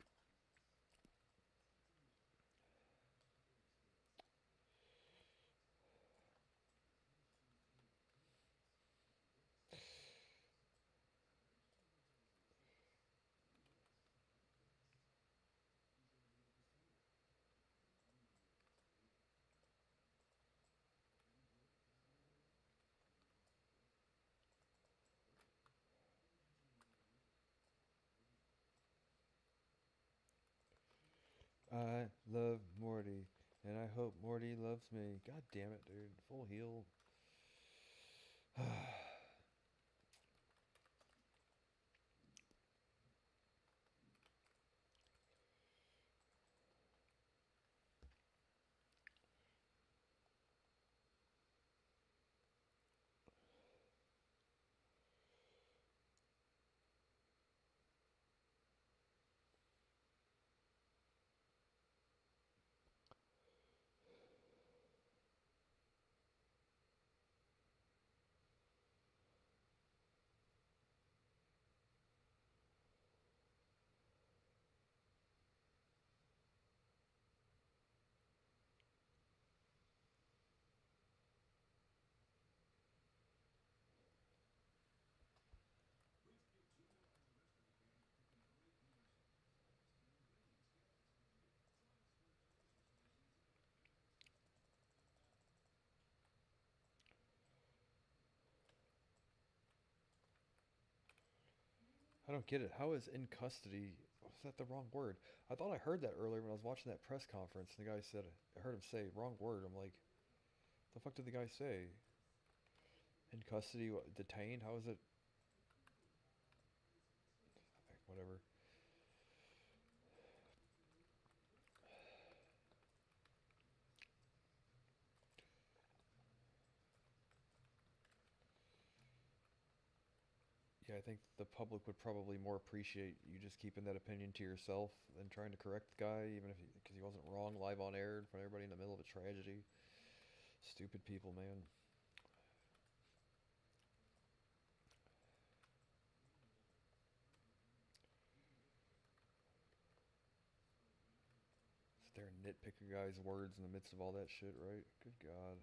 I love Morty, and I hope Morty loves me. God damn it, dude. Full heal. I don't get it. How is in custody? Was that the wrong word? I thought I heard that earlier when I was watching that press conference. And the guy said, I heard him say wrong word. I'm like, the fuck did the guy say? In custody, what, detained? How is it? Whatever. Yeah, I think the public would probably more appreciate you just keeping that opinion to yourself than trying to correct the guy, even if because he wasn't wrong live on air in front of everybody in the middle of a tragedy. Stupid people, man. Sit there and nitpick a guy's words in the midst of all that shit, right? Good God.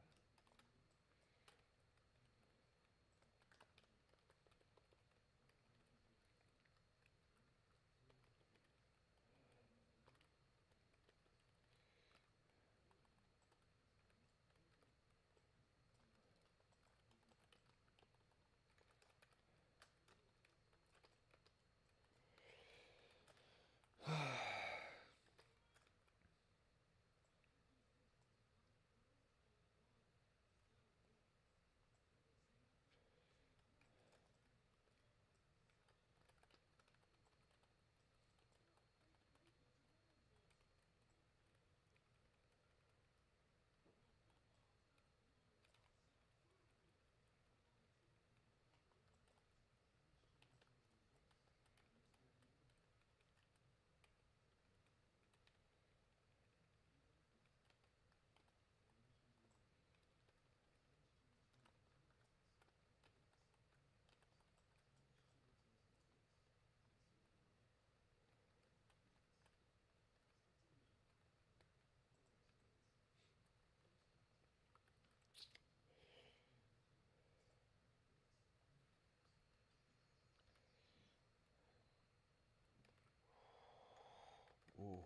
Ooh.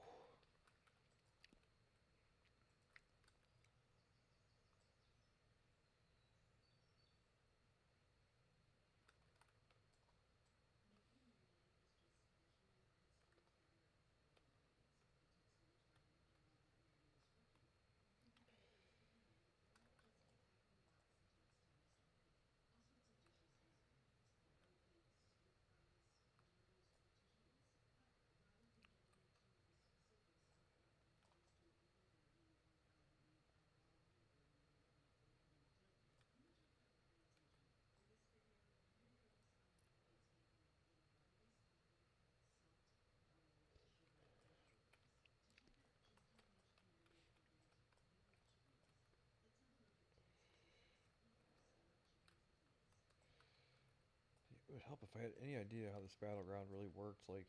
It would help if I had any idea how this battleground really works. Like,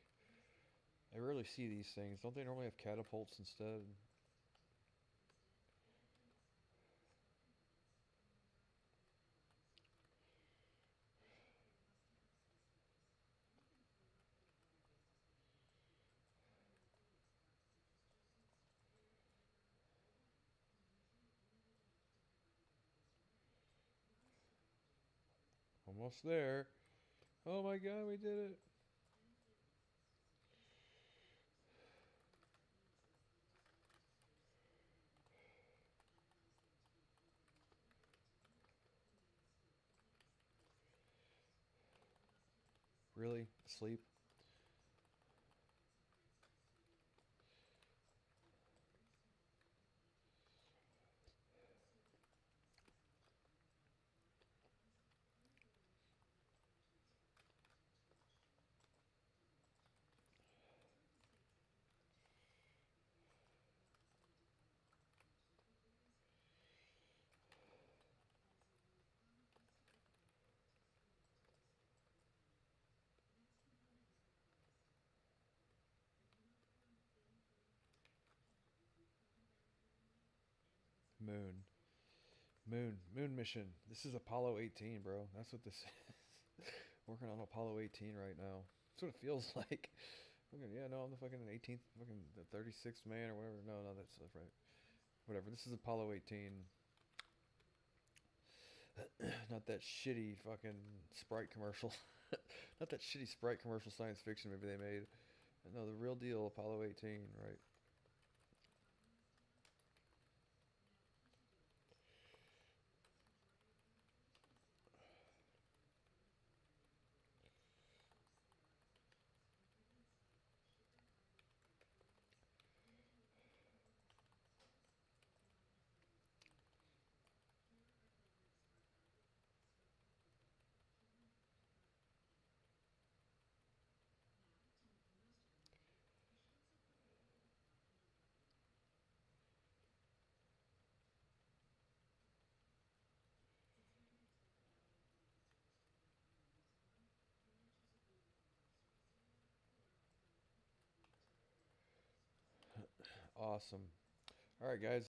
I rarely see these things. Don't they normally have catapults instead? Almost there. Oh my god, we did it. Really? Sleep? Moon. Moon mission. This is Apollo 18, bro. That's what this is. Working on Apollo 18 right now. That's what it feels like. Fucking, yeah, no, I'm the fucking 18th, fucking the 36th man or whatever. No, no, that's right. Whatever. This is Apollo 18. Not that shitty fucking Sprite commercial. Not that shitty Sprite commercial science fiction movie they made. No, the real deal Apollo 18, right? Awesome. All right, guys.